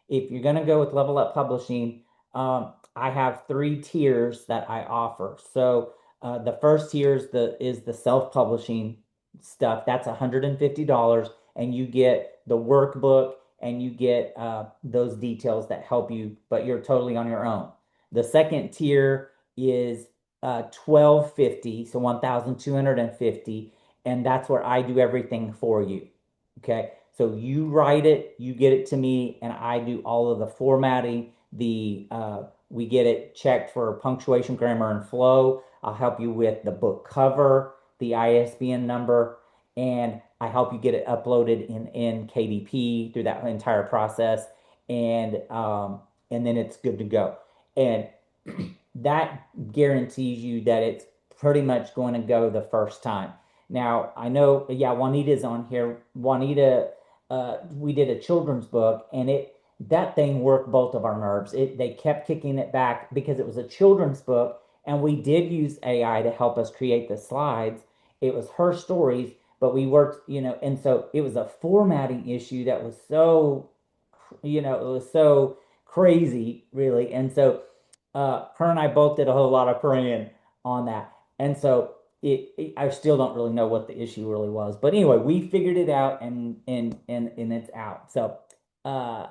If you're gonna go with Level Up Publishing, I have 3 tiers that I offer. So the first tier is the self-publishing stuff. That's $150, and you get the workbook and you get those details that help you, but you're totally on your own. The second tier is 1250, so 1250, and that's where I do everything for you. Okay, so you write it, you get it to me, and I do all of the formatting. We get it checked for punctuation, grammar, and flow. I'll help you with the book cover, the ISBN number, and I help you get it uploaded in KDP through that entire process, and then it's good to go. And that guarantees you that it's pretty much going to go the first time. Now, I know, yeah, Juanita's on here. Juanita, we did a children's book, and that thing worked both of our nerves. They kept kicking it back because it was a children's book, and we did use AI to help us create the slides. It was her stories, but we worked, and so it was a formatting issue that was so, it was so crazy, really. And so her and I both did a whole lot of praying on that. And so I still don't really know what the issue really was. But anyway, we figured it out and it's out. So uh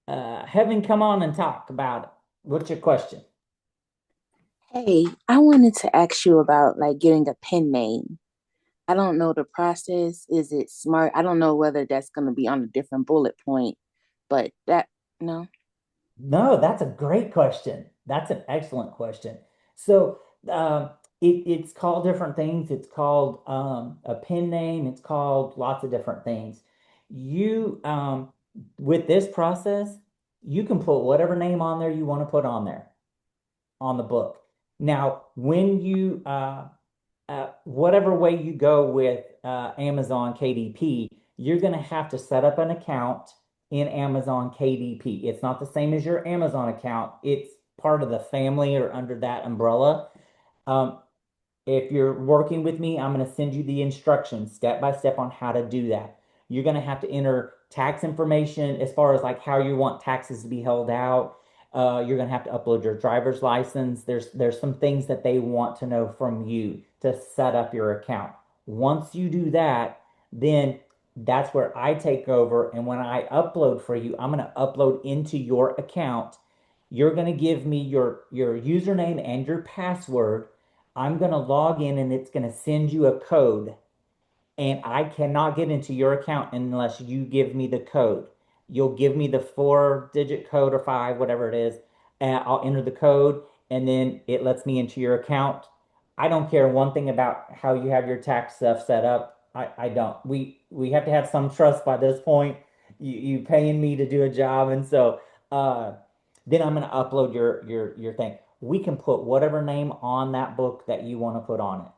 Heaven, come on and talk about it. What's your question? Hey, I wanted to ask you about like getting a pen name. I don't know the process. Is it smart? I don't know whether that's going to be on a different bullet point, but that, no. No, that's a great question. That's an excellent question. So it's called different things. It's called a pen name. It's called lots of different things. You with this process, you can put whatever name on there you want to put on there on the book. Now, when you whatever way you go with Amazon KDP, you're going to have to set up an account in Amazon KDP. It's not the same as your Amazon account. It's part of the family or under that umbrella. Um, if you're working with me, I'm going to send you the instructions step by step on how to do that. You're going to have to enter tax information as far as like how you want taxes to be held out. You're going to have to upload your driver's license. There's some things that they want to know from you to set up your account. Once you do that, then that's where I take over. And when I upload for you, I'm going to upload into your account. You're going to give me your username and your password. I'm going to log in and it's going to send you a code. And I cannot get into your account unless you give me the code. You'll give me the 4-digit code or five, whatever it is, and I'll enter the code and then it lets me into your account. I don't care one thing about how you have your tax stuff set up. I don't. We have to have some trust by this point. You paying me to do a job, and so uh, then I'm gonna upload your thing. We can put whatever name on that book that you want to put on it,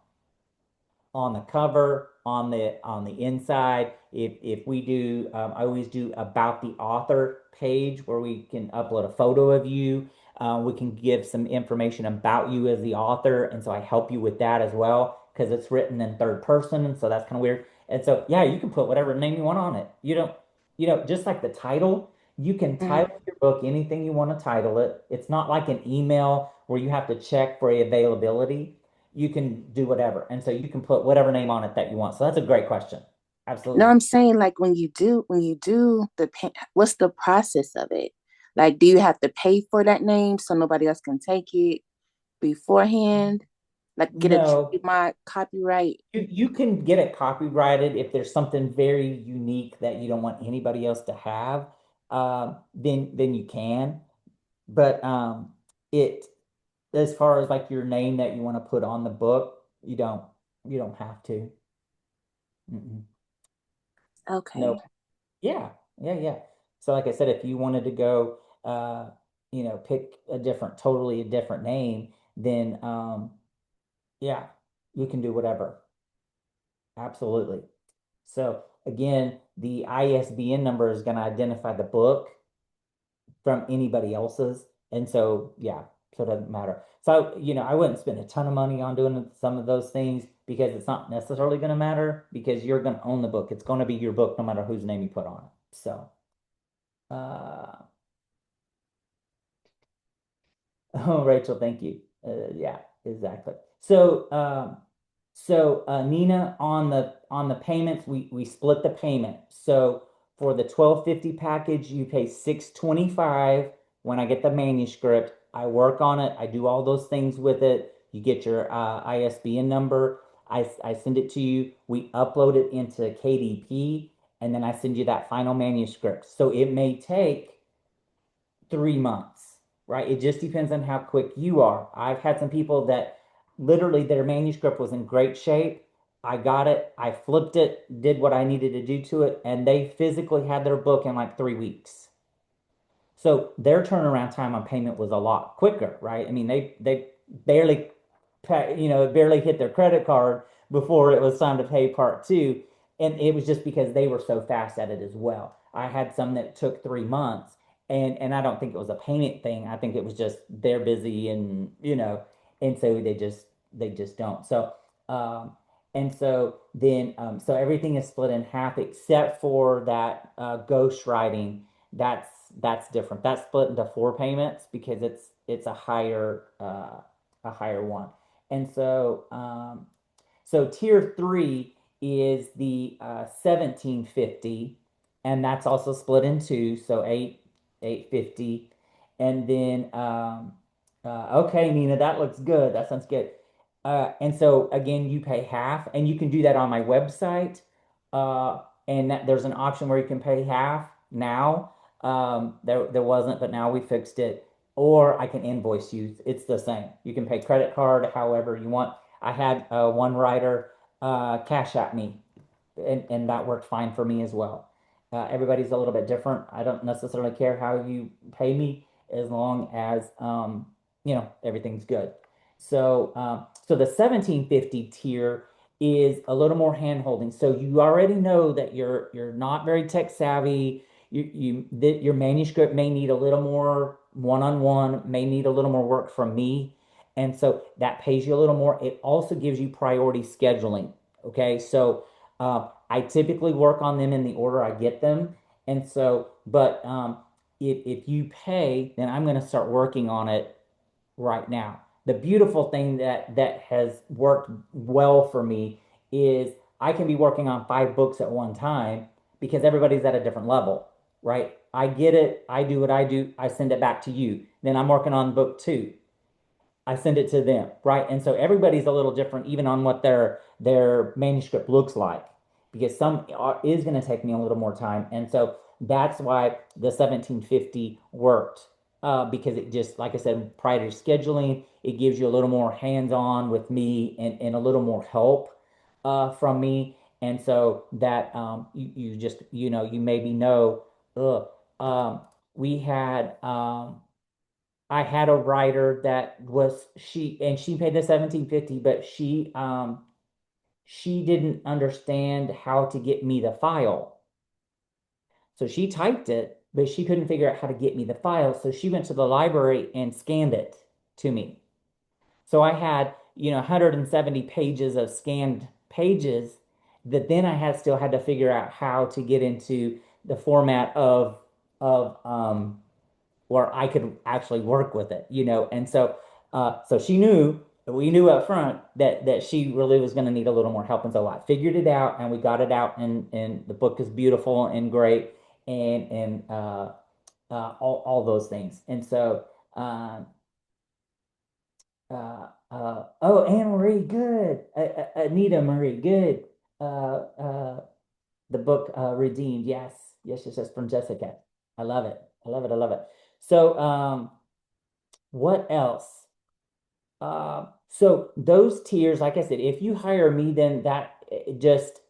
on the cover, on the inside. If we do, I always do about the author page where we can upload a photo of you. We can give some information about you as the author, and so I help you with that as well because it's written in third person, and so that's kind of weird. And so yeah, you can put whatever name you want on it. Just like the title, you can Mhm. title your book anything you want to title it. It's not like an email where you have to check for availability. You can do whatever. And so you can put whatever name on it that you want. So that's a great question. No, Absolutely. I'm saying like when you do the pen, what's the process of it? Like, do you have to pay for that name so nobody else can take it beforehand? Like, get a No, trademark, copyright? you can get it copyrighted if there's something very unique that you don't want anybody else to have. Then you can. But it as far as like your name that you want to put on the book, you don't have to. Mm-mm. Okay. No. Yeah, yeah, yeah. So like I said, if you wanted to go pick totally a different name, then yeah, you can do whatever. Absolutely. So again, the ISBN number is going to identify the book from anybody else's. And so yeah, so it doesn't matter. So, I wouldn't spend a ton of money on doing some of those things because it's not necessarily going to matter because you're going to own the book. It's going to be your book no matter whose name you put on it. So uh Oh, Rachel, thank you. Yeah, exactly. So Nina, on the payments, we split the payment. So for the 1250 package, you pay 625 when I get the manuscript. I work on it. I do all those things with it. You get your ISBN number. I send it to you. We upload it into KDP, and then I send you that final manuscript. So it may take 3 months, right? It just depends on how quick you are. I've had some people that literally their manuscript was in great shape. I got it, I flipped it, did what I needed to do to it, and they physically had their book in like 3 weeks. So their turnaround time on payment was a lot quicker, right? I mean, they barely barely hit their credit card before it was time to pay part two. And it was just because they were so fast at it as well. I had some that took 3 months, and I don't think it was a payment thing. I think it was just they're busy and so they just don't. So and so then so everything is split in half except for that ghost writing. That's that's different. That's split into 4 payments because it's a higher one. And so tier three is the 1750, and that's also split in two, so 850. And then okay, Nina, that looks good. That sounds good. And so again, you pay half, and you can do that on my website. And there's an option where you can pay half now. There wasn't, but now we fixed it. Or I can invoice you. It's the same. You can pay credit card, however you want. I had one writer cash at me, and that worked fine for me as well. Everybody's a little bit different. I don't necessarily care how you pay me as long as everything's good. So the 1750 tier is a little more hand holding. So you already know that you're not very tech savvy. That your manuscript may need a little more one-on-one, may need a little more work from me. And so that pays you a little more. It also gives you priority scheduling. Okay. So I typically work on them in the order I get them. And so, but if you pay, then I'm going to start working on it right now. The beautiful thing that has worked well for me is I can be working on 5 books at one time because everybody's at a different level, right? I get it. I do what I do. I send it back to you. Then I'm working on book 2. I send it to them, right? And so everybody's a little different, even on what their manuscript looks like, because is going to take me a little more time, and so that's why the 1750 worked, because it just, like I said, prior to scheduling, it gives you a little more hands-on with me and a little more help from me, and so that you just you maybe know, ugh, we had. I had a writer that was she paid the 1750, but she didn't understand how to get me the file. So she typed it, but she couldn't figure out how to get me the file. So she went to the library and scanned it to me. So I had, 170 pages of scanned pages that then still had to figure out how to get into the format of where I could actually work with it, And so we knew up front that she really was going to need a little more help, and so I figured it out, and we got it out, and the book is beautiful and great, and all those things, and so oh, Anne Marie, good, Anita Marie, good, the book Redeemed, yes, yes, yes, yes, from Jessica, I love it, I love it, I love it. So, what else? So those tiers, like I said, if you hire me, then that just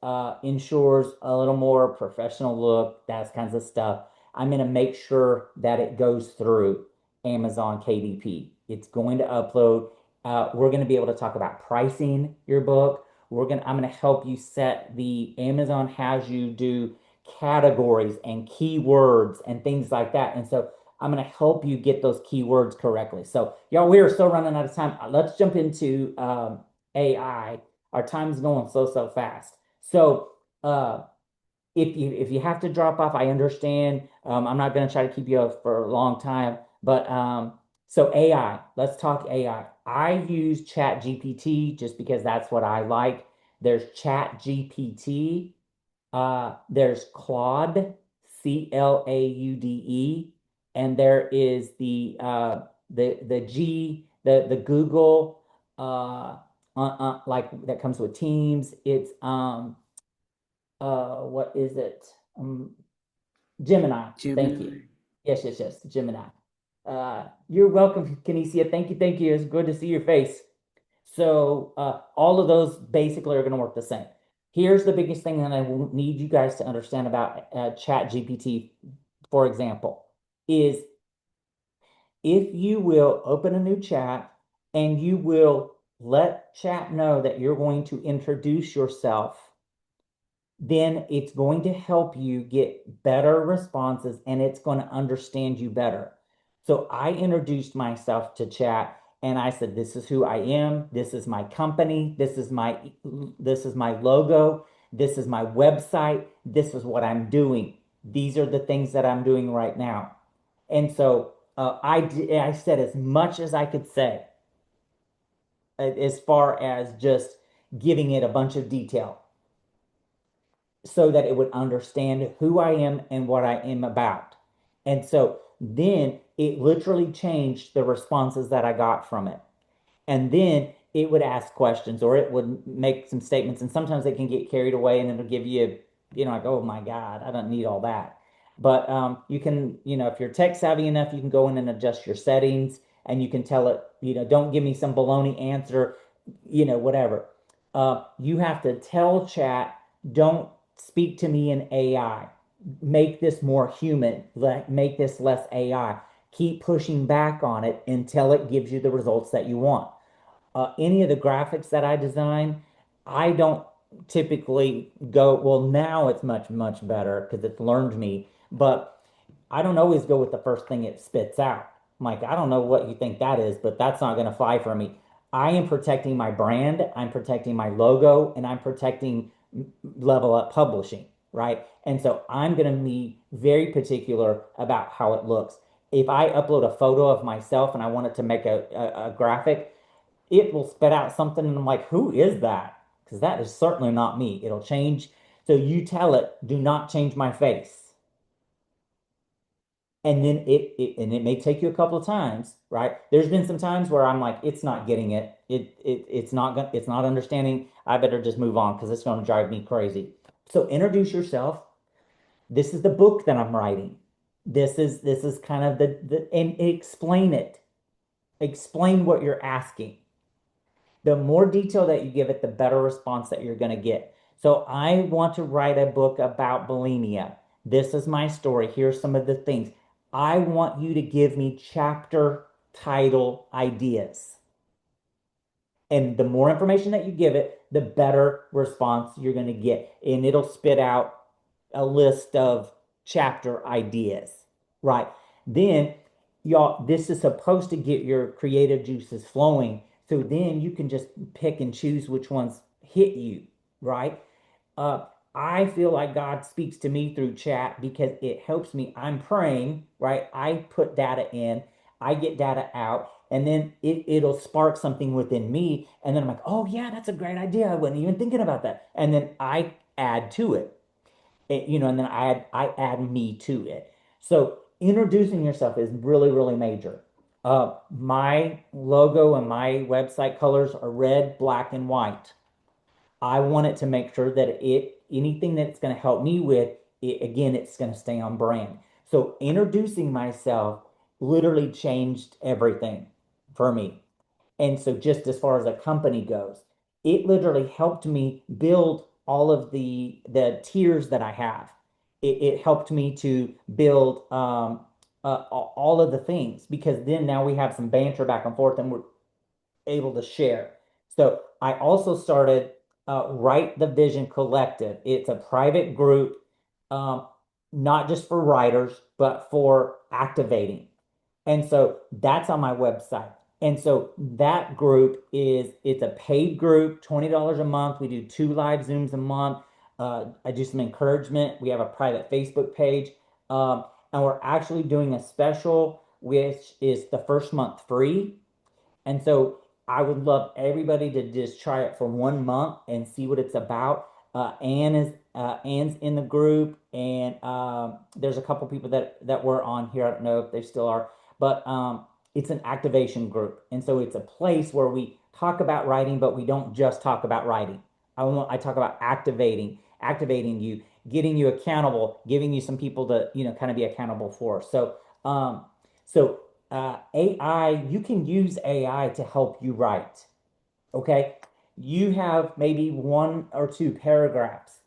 ensures a little more professional look, that kinds of stuff. I'm going to make sure that it goes through Amazon KDP. It's going to upload. We're going to be able to talk about pricing your book. I'm going to help you set Amazon has you do categories and keywords and things like that. And so I'm going to help you get those keywords correctly. So, y'all, we are still running out of time. Let's jump into AI. Our time's going so fast. So, if you have to drop off, I understand. I'm not going to try to keep you up for a long time. But so AI, let's talk AI. I use Chat GPT just because that's what I like. There's Chat GPT. There's Claude, Claude, and there is the Google like that comes with Teams. It's what is it? Gemini. Thank you. Yes, yes, yes, Gemini. You're welcome, Kinesia. Thank you. It's good to see your face. So all of those basically are going to work the same. Here's the biggest thing that I need you guys to understand about Chat GPT, for example, is if you will open a new chat and you will let chat know that you're going to introduce yourself, then it's going to help you get better responses and it's going to understand you better. So I introduced myself to chat and I said, this is who I am. This is my company. This is my logo. This is my website. This is what I'm doing. These are the things that I'm doing right now. And so I said as much as I could say as far as just giving it a bunch of detail so that it would understand who I am and what I am about. And so then it literally changed the responses that I got from it. And then it would ask questions or it would make some statements. And sometimes it can get carried away and it'll give you, like, oh my God, I don't need all that. But you can, if you're tech savvy enough, you can go in and adjust your settings and you can tell it, don't give me some baloney answer, whatever. You have to tell chat, don't speak to me in AI. Make this more human. Make this less AI. Keep pushing back on it until it gives you the results that you want. Any of the graphics that I design, I don't typically go, well, now it's much, much better because it's learned me, but I don't always go with the first thing it spits out. I'm like, I don't know what you think that is, but that's not going to fly for me. I am protecting my brand, I'm protecting my logo, and I'm protecting Level Up Publishing, right? And so I'm going to be very particular about how it looks. If I upload a photo of myself and I want it to make a graphic, it will spit out something and I'm like, who is that? Because that is certainly not me. It'll change. So you tell it, do not change my face. And then it may take you a couple of times, right? There's been some times where I'm like, it's not getting it. It's not understanding. I better just move on because it's going to drive me crazy. So introduce yourself. This is the book that I'm writing. This is kind of and explain it. Explain what you're asking. The more detail that you give it, the better response that you're going to get. So I want to write a book about bulimia. This is my story. Here's some of the things. I want you to give me chapter title ideas. And the more information that you give it, the better response you're going to get. And it'll spit out a list of chapter ideas, right? Then, y'all, this is supposed to get your creative juices flowing. So then you can just pick and choose which ones hit you, right? I feel like God speaks to me through chat because it helps me. I'm praying, right? I put data in, I get data out, and then it'll spark something within me. And then I'm like, oh, yeah, that's a great idea. I wasn't even thinking about that. And then I add to it, and then I add me to it. So introducing yourself is really, really major. My logo and my website colors are red, black, and white. I want it to make sure that anything that it's going to help me with, again, it's going to stay on brand. So introducing myself literally changed everything for me. And so just as far as a company goes, it literally helped me build all of the tiers that I have. It helped me to build all of the things because then now we have some banter back and forth and we're able to share. So I also started Write the Vision Collective. It's a private group, not just for writers, but for activating. And so that's on my website. And so that group it's a paid group, $20 a month. We do 2 live Zooms a month. I do some encouragement. We have a private Facebook page. And we're actually doing a special, which is the first month free. And so I would love everybody to just try it for 1 month and see what it's about. Anne's in the group, and there's a couple people that were on here. I don't know if they still are, but it's an activation group, and so it's a place where we talk about writing, but we don't just talk about writing. I talk about activating you, getting you accountable, giving you some people to kind of be accountable for. So AI, you can use AI to help you write. Okay, you have maybe 1 or 2 paragraphs.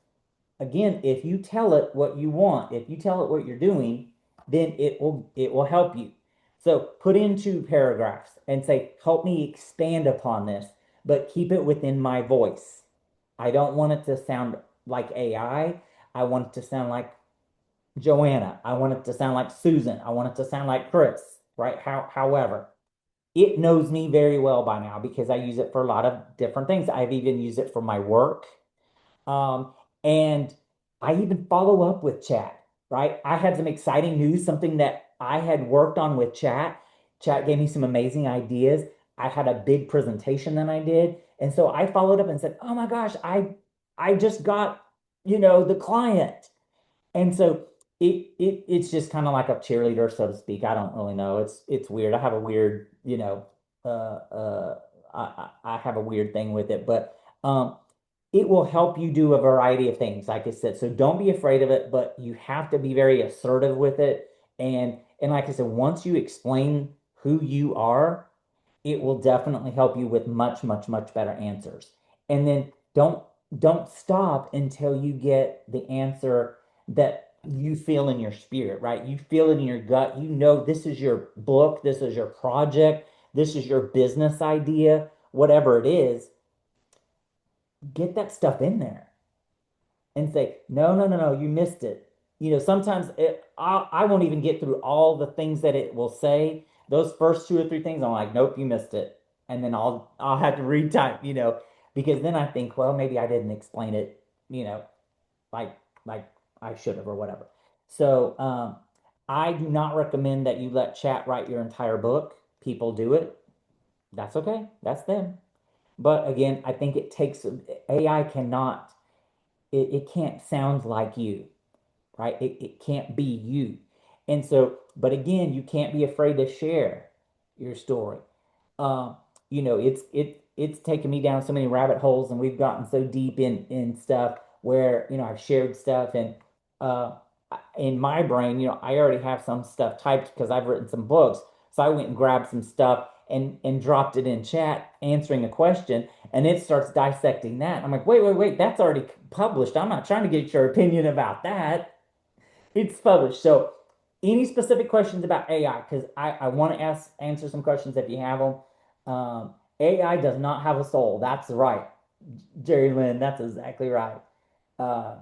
Again, if you tell it what you want, if you tell it what you're doing, then it will help you. So put in 2 paragraphs and say, help me expand upon this, but keep it within my voice. I don't want it to sound like AI. I want it to sound like Joanna. I want it to sound like Susan. I want it to sound like Chris, right? However, it knows me very well by now because I use it for a lot of different things. I've even used it for my work. And I even follow up with chat, right? I had some exciting news, something that I had worked on with chat. Chat gave me some amazing ideas. I had a big presentation that I did. And so I followed up and said, "Oh my gosh, I just got, the client." And so it's just kind of like a cheerleader, so to speak. I don't really know. It's weird. I have a weird, I have a weird thing with it, but it will help you do a variety of things, like I said. So don't be afraid of it, but you have to be very assertive with it. And like I said, once you explain who you are, it will definitely help you with much, much, much better answers. And then don't stop until you get the answer that you feel in your spirit, right? You feel it in your gut. You know this is your book, this is your project, this is your business idea, whatever it is. Get that stuff in there and say, no, no, no, no, you missed it. Sometimes I won't even get through all the things that it will say. Those first two or three things, I'm like, nope, you missed it. And then I'll have to retype, because then I think, well, maybe I didn't explain it, like like I should have or whatever. So I do not recommend that you let chat write your entire book. People do it. That's okay. That's them. But again, I think it takes AI cannot it can't sound like you, right? It can't be you. And so, but again, you can't be afraid to share your story. Um, it's taken me down so many rabbit holes, and we've gotten so deep in stuff where I've shared stuff, and uh, in my brain, I already have some stuff typed because I've written some books. So I went and grabbed some stuff and dropped it in chat, answering a question, and it starts dissecting that. I'm like, wait, wait, wait, that's already published. I'm not trying to get your opinion about that. It's published. So, any specific questions about AI? Because I want to answer some questions if you have them. AI does not have a soul. That's right, Jerry Lynn. That's exactly right. Uh,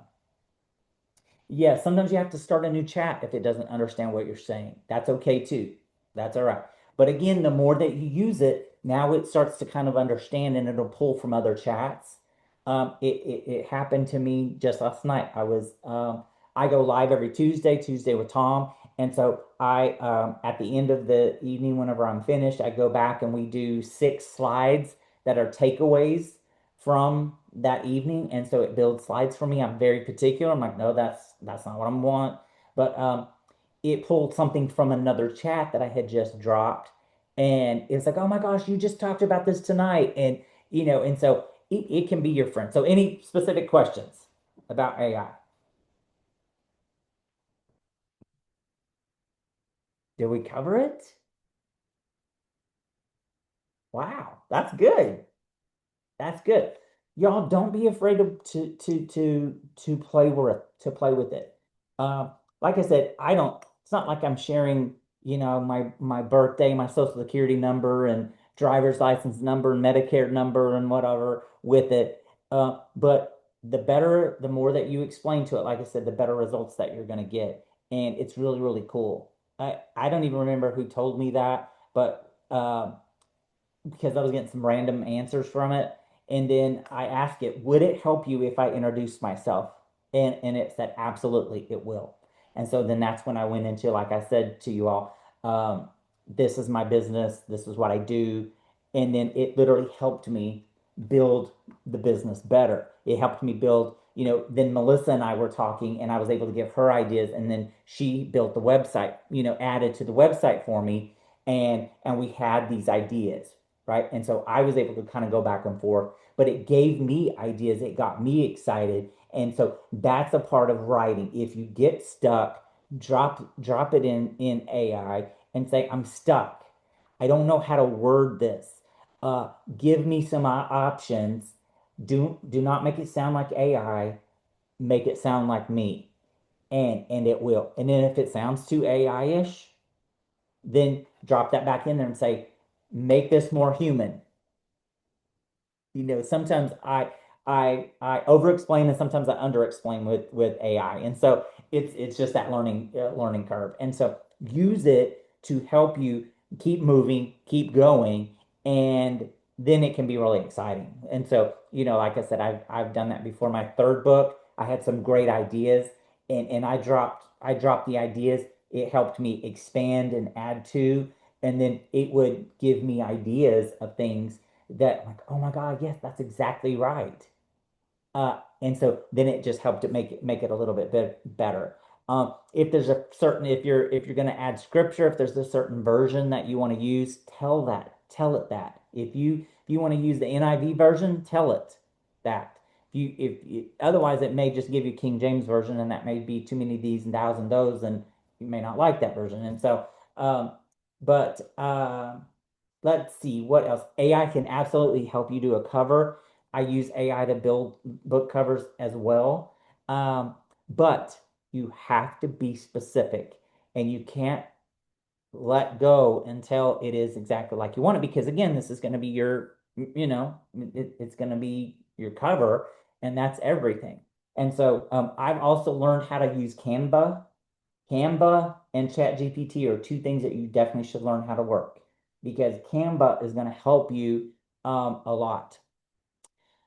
yeah, sometimes you have to start a new chat if it doesn't understand what you're saying. That's okay too. That's all right. But again, the more that you use it, now it starts to kind of understand and it'll pull from other chats. It happened to me just last night. I go live every Tuesday with Tom. And so at the end of the evening, whenever I'm finished, I go back and we do 6 slides that are takeaways from that evening. And so it builds slides for me. I'm very particular. I'm like, no, that's not what I want. But it pulled something from another chat that I had just dropped. And it's like, oh my gosh, you just talked about this tonight. And so it can be your friend. So any specific questions about AI? Did we cover it? Wow, that's good. That's good. Y'all don't be afraid to play with it. Like I said, I don't. It's not like I'm sharing, my birthday, my social security number, and driver's license number, and Medicare number, and whatever with it. But the more that you explain to it, like I said, the better results that you're going to get, and it's really really cool. I don't even remember who told me that, but because I was getting some random answers from it. And then I asked it, would it help you if I introduced myself? And it said, absolutely, it will. And so then that's when I went into, like I said to you all, this is my business, this is what I do. And then it literally helped me build the business better. It helped me build, then Melissa and I were talking and I was able to give her ideas. And then she built the website, added to the website for me. And we had these ideas, right? And so I was able to kind of go back and forth, but it gave me ideas. It got me excited. And so that's a part of writing. If you get stuck, drop it in AI and say, I'm stuck. I don't know how to word this. Give me some options. Do not make it sound like AI. Make it sound like me. And it will. And then if it sounds too AI-ish, then drop that back in there and say, make this more human. Sometimes I over explain and sometimes I under explain with AI. And so it's just that learning curve. And so use it to help you keep moving, keep going, and then it can be really exciting. And so, like I said, I've done that before. My third book, I had some great ideas and I dropped the ideas It helped me expand and add to, and then it would give me ideas of things that like, oh my God, yes, that's exactly right. And so then it just helped it make it a little bit better. If there's a certain if you're going to add scripture, if there's a certain version that you want to use, tell it that. If you want to use the NIV version, tell it that. If otherwise it may just give you King James version, and that may be too many these and thous and those, and you may not like that version. And so, but let's see what else. AI can absolutely help you do a cover. I use AI to build book covers as well. But you have to be specific, and you can't let go until it is exactly like you want it. Because again, this is going to be your, it's going to be your cover, and that's everything. And so I've also learned how to use Canva. Canva and ChatGPT are two things that you definitely should learn how to work, because Canva is going to help you a lot.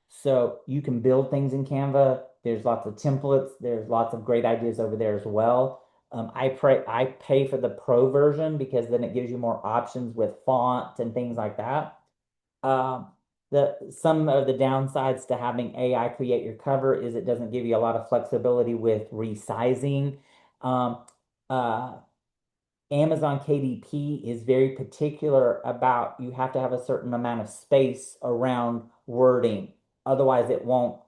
So you can build things in Canva. There's lots of templates. There's lots of great ideas over there as well. I pay for the pro version because then it gives you more options with font and things like that. Some of the downsides to having AI create your cover is it doesn't give you a lot of flexibility with resizing. Uh, Amazon KDP is very particular about you have to have a certain amount of space around wording. Otherwise, it won't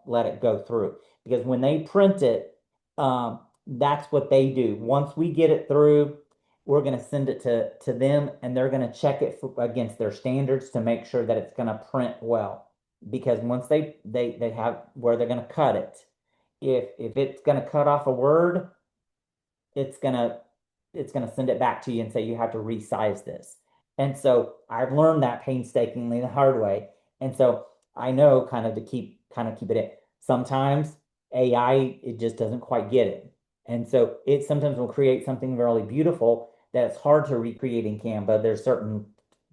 let it go through. Because when they print it, that's what they do. Once we get it through, we're going to send it to them, and they're going to check it against their standards to make sure that it's going to print well. Because once they have where they're going to cut it, if it's going to cut off a word, it's gonna send it back to you and say you have to resize this. And so I've learned that painstakingly the hard way. And so I know kind of to keep it in. Sometimes AI, it just doesn't quite get it. And so it sometimes will create something really beautiful that's hard to recreate in Canva. There's certain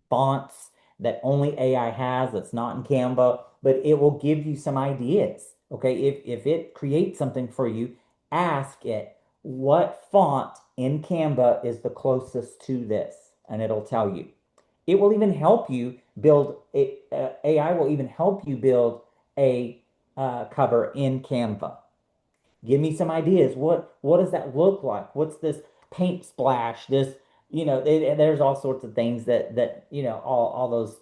fonts that only AI has that's not in Canva, but it will give you some ideas. Okay, if it creates something for you, ask it what font in Canva is the closest to this, and it'll tell you. It will even help you build it. AI will even help you build a cover in Canva. Give me some ideas. What does that look like? What's this paint splash? This, there's all sorts of things that all those,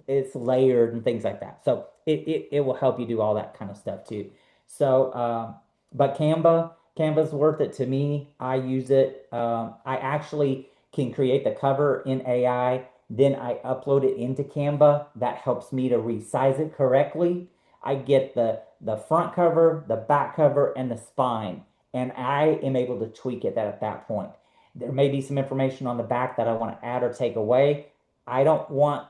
it's layered and things like that. So it will help you do all that kind of stuff too. So but Canva's worth it to me. I use it. I actually can create the cover in AI, then I upload it into Canva. That helps me to resize it correctly. I get the front cover, the back cover, and the spine, and I am able to tweak it at that point. There may be some information on the back that I want to add or take away. I don't want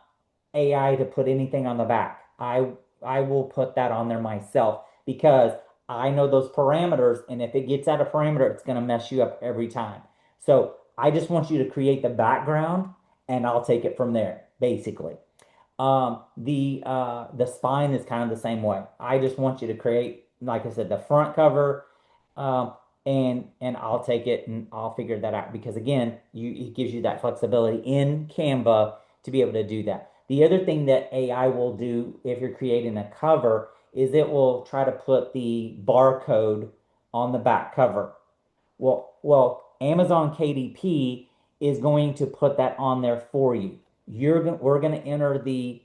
AI to put anything on the back. I will put that on there myself because I know those parameters, and if it gets out of parameter, it's going to mess you up every time. So I just want you to create the background, and I'll take it from there, basically. The spine is kind of the same way. I just want you to create, like I said, the front cover, and I'll take it and I'll figure that out because again, it gives you that flexibility in Canva to be able to do that. The other thing that AI will do if you're creating a cover is it will try to put the barcode on the back cover. Well, Amazon KDP is going to put that on there for you. We're going to enter the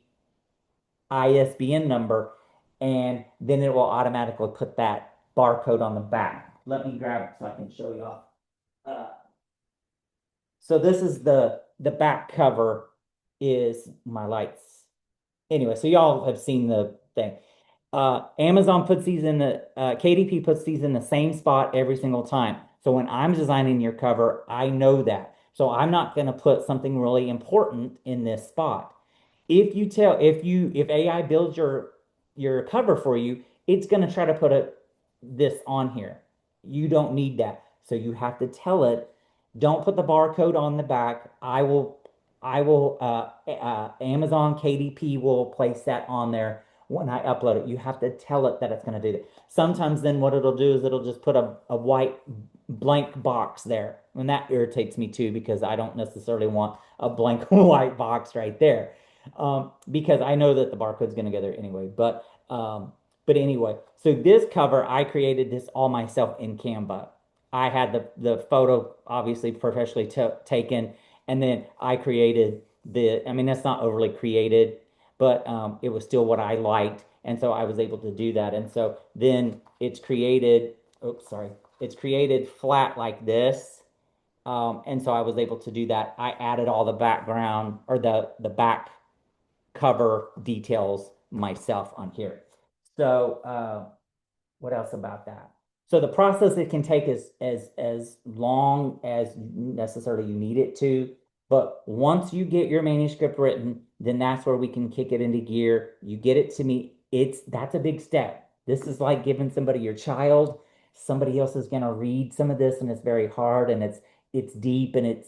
ISBN number, and then it will automatically put that barcode on the back. Let me grab it so I can show you off. So this is the back cover is my lights. Anyway, so y'all have seen the thing. Amazon puts these in the KDP puts these in the same spot every single time. So when I'm designing your cover, I know that. So I'm not going to put something really important in this spot. If AI builds your cover for you, it's going to try to put this on here. You don't need that. So you have to tell it, don't put the barcode on the back. Amazon KDP will place that on there when I upload it. You have to tell it that it's going to do that. Sometimes then what it'll do is it'll just put a white blank box there. And that irritates me too, because I don't necessarily want a blank white box right there. Because I know that the barcode's going to go there anyway. But anyway, so this cover, I created this all myself in Canva. I had the photo obviously professionally taken, and then I created I mean, that's not overly created, but it was still what I liked. And so I was able to do that. And so then it's created, oops, sorry, it's created flat like this. And so I was able to do that. I added all the background or the back cover details myself on here. So what else about that? So the process, it can take as long as necessarily you need it to. But once you get your manuscript written, then that's where we can kick it into gear. You get it to me. That's a big step. This is like giving somebody your child. Somebody else is gonna read some of this, and it's very hard, and it's deep, and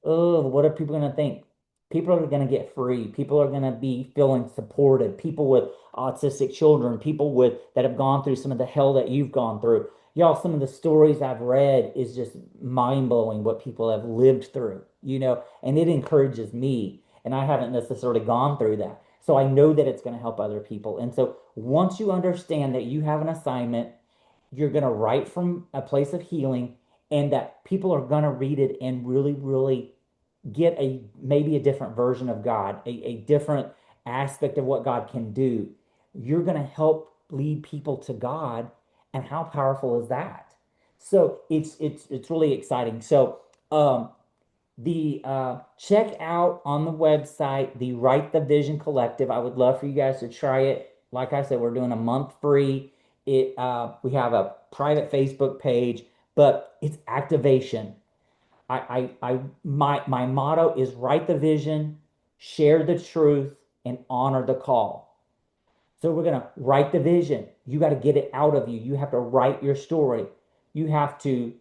oh, what are people gonna think? People are gonna get free. People are gonna be feeling supported. People with autistic children, people with that have gone through some of the hell that you've gone through. Y'all, some of the stories I've read is just mind-blowing what people have lived through, and it encourages me. And I haven't necessarily gone through that. So I know that it's going to help other people. And so once you understand that you have an assignment, you're going to write from a place of healing, and that people are going to read it and really, really get maybe a different version of God, a different aspect of what God can do. You're going to help lead people to God, and how powerful is that? So it's really exciting. So the check out on the website the Write the Vision Collective. I would love for you guys to try it. Like I said, we're doing a month free. We have a private Facebook page, but it's activation. My motto is write the vision, share the truth, and honor the call. So we're gonna write the vision. You got to get it out of you. You have to write your story. You have to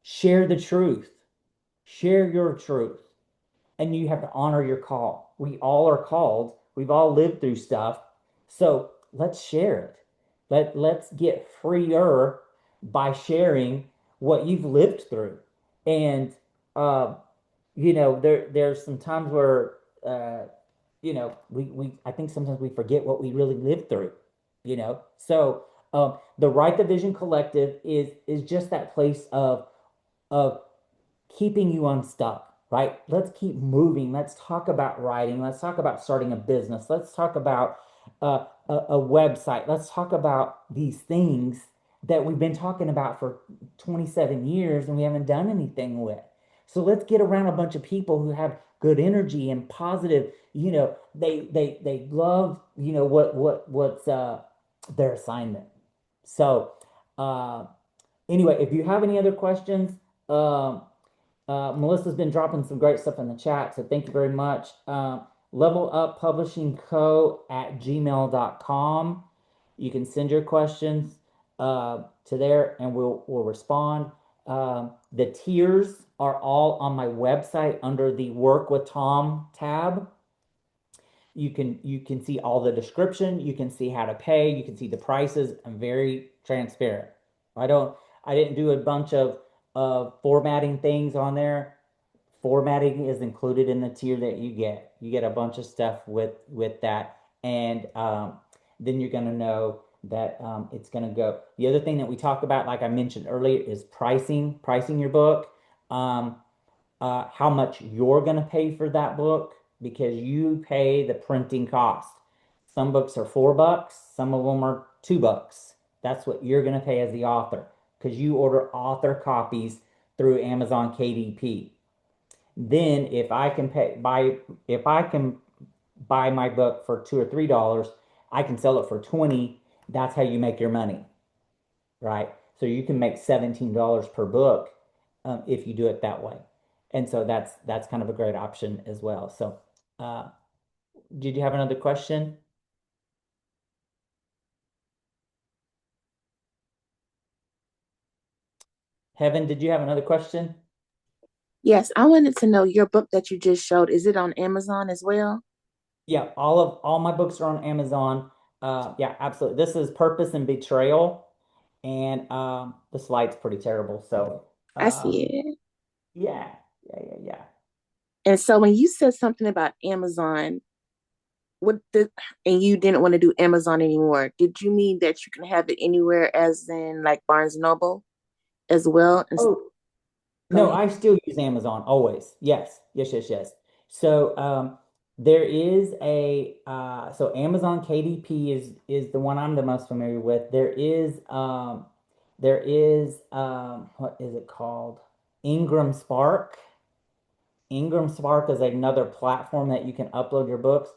share the truth, share your truth, and you have to honor your call. We all are called. We've all lived through stuff. So let's share it. Let's get freer by sharing what you've lived through. And uh, there's some times where we I think sometimes we forget what we really lived through. So the Write the Vision Collective is just that place of keeping you unstuck, right? Let's keep moving. Let's talk about writing. Let's talk about starting a business. Let's talk about a website. Let's talk about these things that we've been talking about for 27 years and we haven't done anything with. So let's get around a bunch of people who have good energy and positive, they love, what's their assignment. So anyway, if you have any other questions, Melissa's been dropping some great stuff in the chat, so thank you very much. leveluppublishingco@gmail.com. You can send your questions to there, and we'll respond. The tiers are all on my website under the Work with Tom tab. You can see all the description. You can see how to pay. You can see the prices. I'm very transparent. I didn't do a bunch of formatting things on there. Formatting is included in the tier that you get. You get a bunch of stuff with that, and then you're going to know that it's going to go. The other thing that we talk about, like I mentioned earlier, is pricing your book, how much you're going to pay for that book, because you pay the printing cost. Some books are $4, some of them are $2. That's what you're going to pay as the author, because you order author copies through Amazon KDP. Then if I can buy my book for $2 or $3, I can sell it for $20. That's how you make your money, right? So you can make $17 per book if you do it that way. And so that's kind of a great option as well. So did you have another question? Heaven, did you have another question? Yes, I wanted to know your book that you just showed. Is it on Amazon as well? Yeah, all my books are on Amazon. Yeah, absolutely. This is Purpose and Betrayal, and the slide's pretty terrible. So, I see um, it. yeah, yeah. And so when you said something about Amazon, what the and you didn't want to do Amazon anymore, did you mean that you can have it anywhere as in like Barnes and Noble as well? Oh, Go no, ahead. I still use Amazon always. Yes. So there is a so Amazon KDP is the one I'm the most familiar with. There is what is it called? Ingram Spark. Ingram Spark is another platform that you can upload your books.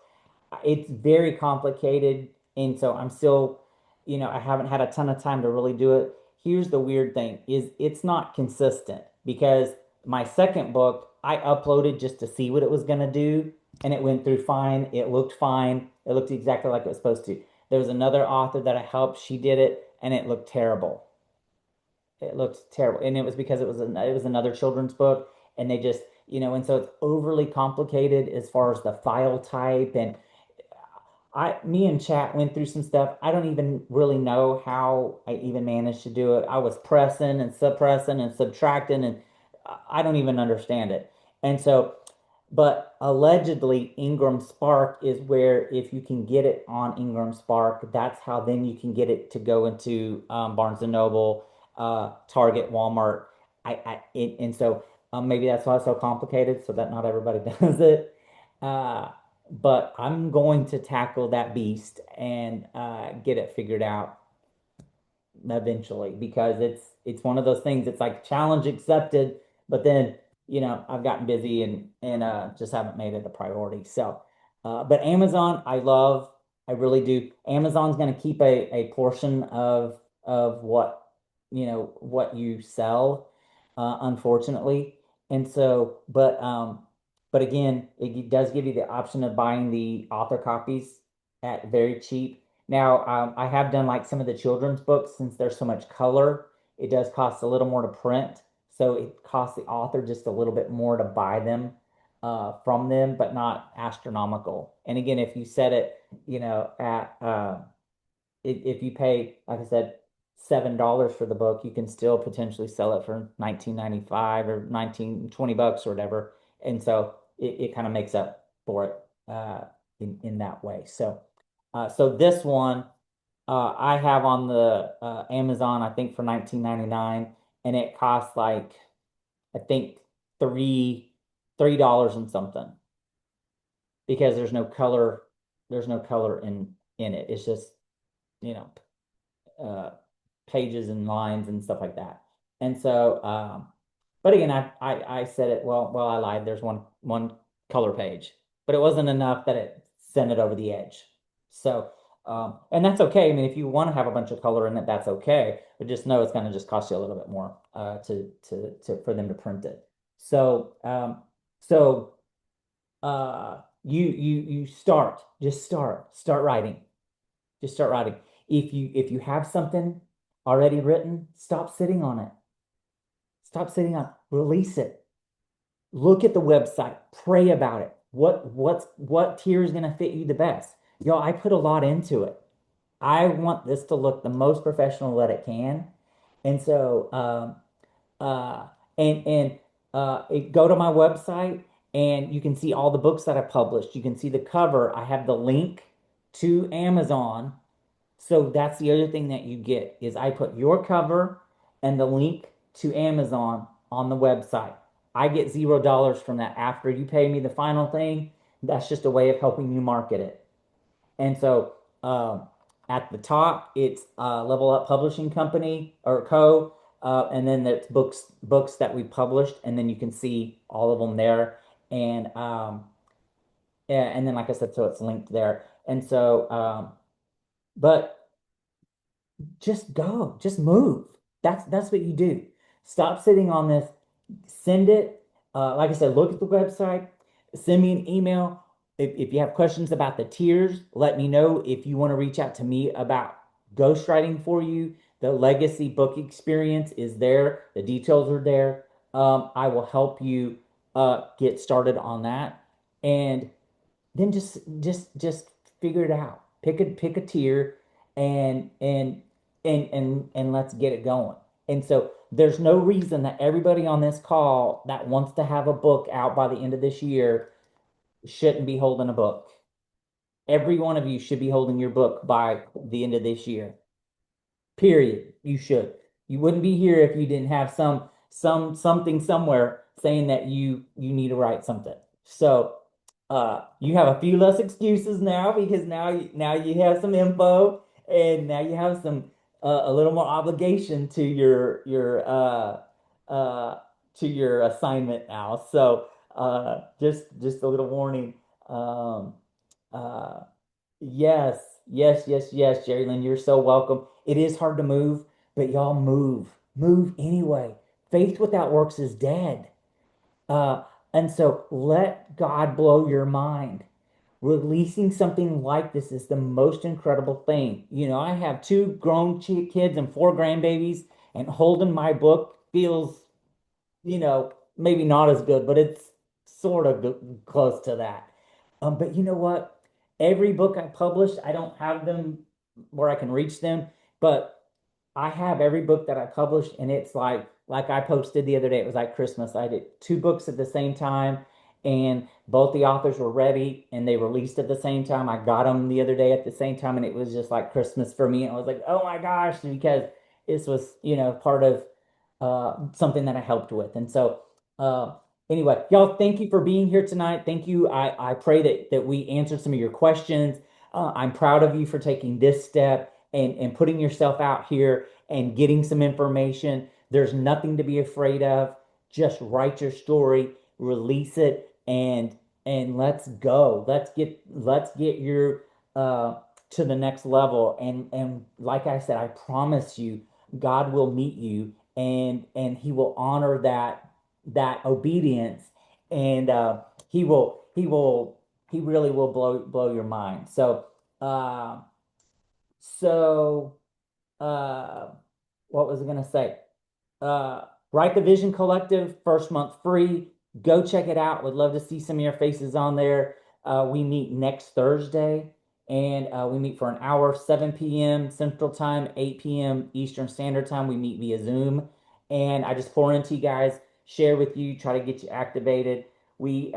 It's very complicated, and so I'm still, I haven't had a ton of time to really do it. Here's the weird thing is it's not consistent because my second book I uploaded just to see what it was going to do, and it went through fine. It looked fine. It looked exactly like it was supposed to. There was another author that I helped. She did it, and it looked terrible. It looked terrible, and it was because it was another children's book, and they just, and so it's overly complicated as far as the file type. And me and Chat went through some stuff. I don't even really know how I even managed to do it. I was pressing and suppressing and subtracting, and I don't even understand it. And so, but allegedly, Ingram Spark is where if you can get it on Ingram Spark, that's how then you can get it to go into Barnes and Noble, Target, Walmart. And so maybe that's why it's so complicated, so that not everybody does it. Uh, but I'm going to tackle that beast and get it figured out eventually because it's one of those things. It's like challenge accepted, but then I've gotten busy and just haven't made it a priority. So, but Amazon, I really do. Amazon's going to keep a portion of what you sell, unfortunately, and so, but again, it does give you the option of buying the author copies at very cheap. Now, I have done like some of the children's books since there's so much color. It does cost a little more to print, so it costs the author just a little bit more to buy them from them, but not astronomical. And again, if you set it, at if you pay, like I said, $7 for the book, you can still potentially sell it for 19.95 or 19 20 bucks or whatever. And so it kind of makes up for it in that way. So this one I have on the Amazon, I think for 19.99, and it costs like I think $3 and something because there's no color in it. It's just you know uh, pages and lines and stuff like that. And so, but again, I said it well. I lied. There's one color page, but it wasn't enough that it sent it over the edge. So, and that's okay. I mean, if you want to have a bunch of color in it, that's okay. But just know it's going to just cost you a little bit more to for them to print it. So you start writing. Just start writing. If you have something already written, stop sitting on it. Stop sitting on it. Release it. Look at the website. Pray about it. What tier is going to fit you the best? I put a lot into it. I want this to look the most professional that it can. And so uh go to my website and you can see all the books that I published. You can see the cover. I have the link to Amazon. So that's the other thing that you get is I put your cover and the link to Amazon on the website. I get $0 from that after you pay me the final thing. That's just a way of helping you market it. And so at the top, it's Level Up Publishing Company or Co. And then there's books that we published, and then you can see all of them there. And yeah, and then like I said, so it's linked there. And so, but just go, just move. That's what you do. Stop sitting on this. Send it. Like I said, look at the website. Send me an email. If you have questions about the tiers, let me know. If you want to reach out to me about ghostwriting for you, the legacy book experience is there. The details are there. I will help you get started on that, and then just figure it out. pick a tier and let's get it going. And so there's no reason that everybody on this call that wants to have a book out by the end of this year shouldn't be holding a book. Every one of you should be holding your book by the end of this year. Period. You should. You wouldn't be here if you didn't have something somewhere saying that you need to write something. So you have a few less excuses now because now you have some info and now you have some a little more obligation to your assignment now. So just a little warning. Uh, yes, yes, Jerry Lynn, you're so welcome. It is hard to move, but y'all move anyway. Faith without works is dead. Uh, and so let God blow your mind. Releasing something like this is the most incredible thing. You know, I have two grown kids and four grandbabies, and holding my book feels, maybe not as good, but it's sort of close to that. But you know what? Every book I published, I don't have them where I can reach them, but I have every book that I published, and it's like I posted the other day. It was like Christmas. I did two books at the same time, and both the authors were ready, and they released at the same time. I got them the other day at the same time, and it was just like Christmas for me. And I was like, oh my gosh, because this was, part of something that I helped with. And so, anyway, y'all, thank you for being here tonight. Thank you. I pray that we answered some of your questions. I'm proud of you for taking this step and putting yourself out here and getting some information. There's nothing to be afraid of. Just write your story, release it, and let's go. Let's get your to the next level. And like I said, I promise you, God will meet you and he will honor that obedience, and he really will blow your mind. So what was I gonna say? Write the Vision Collective, first month free. Go check it out. Would love to see some of your faces on there. We meet next Thursday, and we meet for an hour, 7 p.m. Central Time, 8 p.m. Eastern Standard Time. We meet via Zoom, and I just pour into you guys, share with you, try to get you activated. We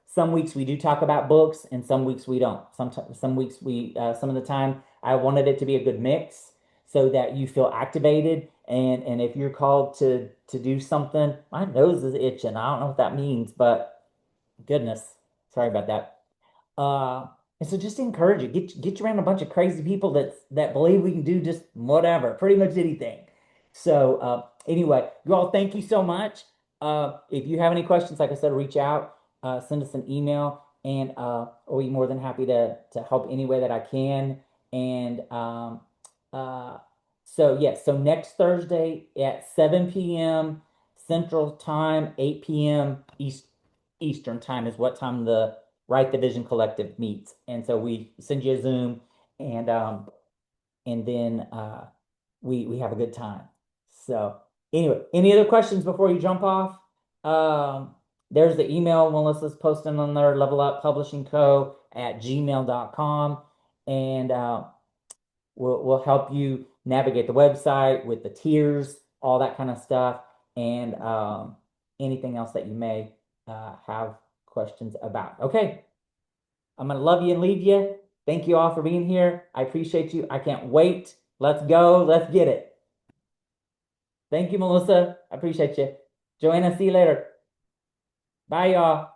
some weeks we do talk about books, and some weeks we don't. Some weeks some of the time I wanted it to be a good mix so that you feel activated. And if you're called to do something, my nose is itching. I don't know what that means, but goodness, sorry about that. And so just encourage you, get you around a bunch of crazy people that believe we can do just whatever, pretty much anything. So anyway, you all, thank you so much. If you have any questions, like I said, reach out, send us an email, and I'll be more than happy to help any way that I can. And so yes, so next Thursday at 7 p.m. Central Time, 8 p.m. Eastern Time is what time the Write the Vision Collective meets. And so we send you a Zoom, and then we have a good time. So anyway, any other questions before you jump off? There's the email Melissa's posting on there, leveluppublishingco@gmail.com, and we'll help you navigate the website with the tiers, all that kind of stuff, and anything else that you may have questions about. Okay, I'm gonna love you and leave you. Thank you all for being here. I appreciate you. I can't wait. Let's go. Let's get it. Thank you, Melissa. I appreciate you. Joanna, see you later. Bye, y'all.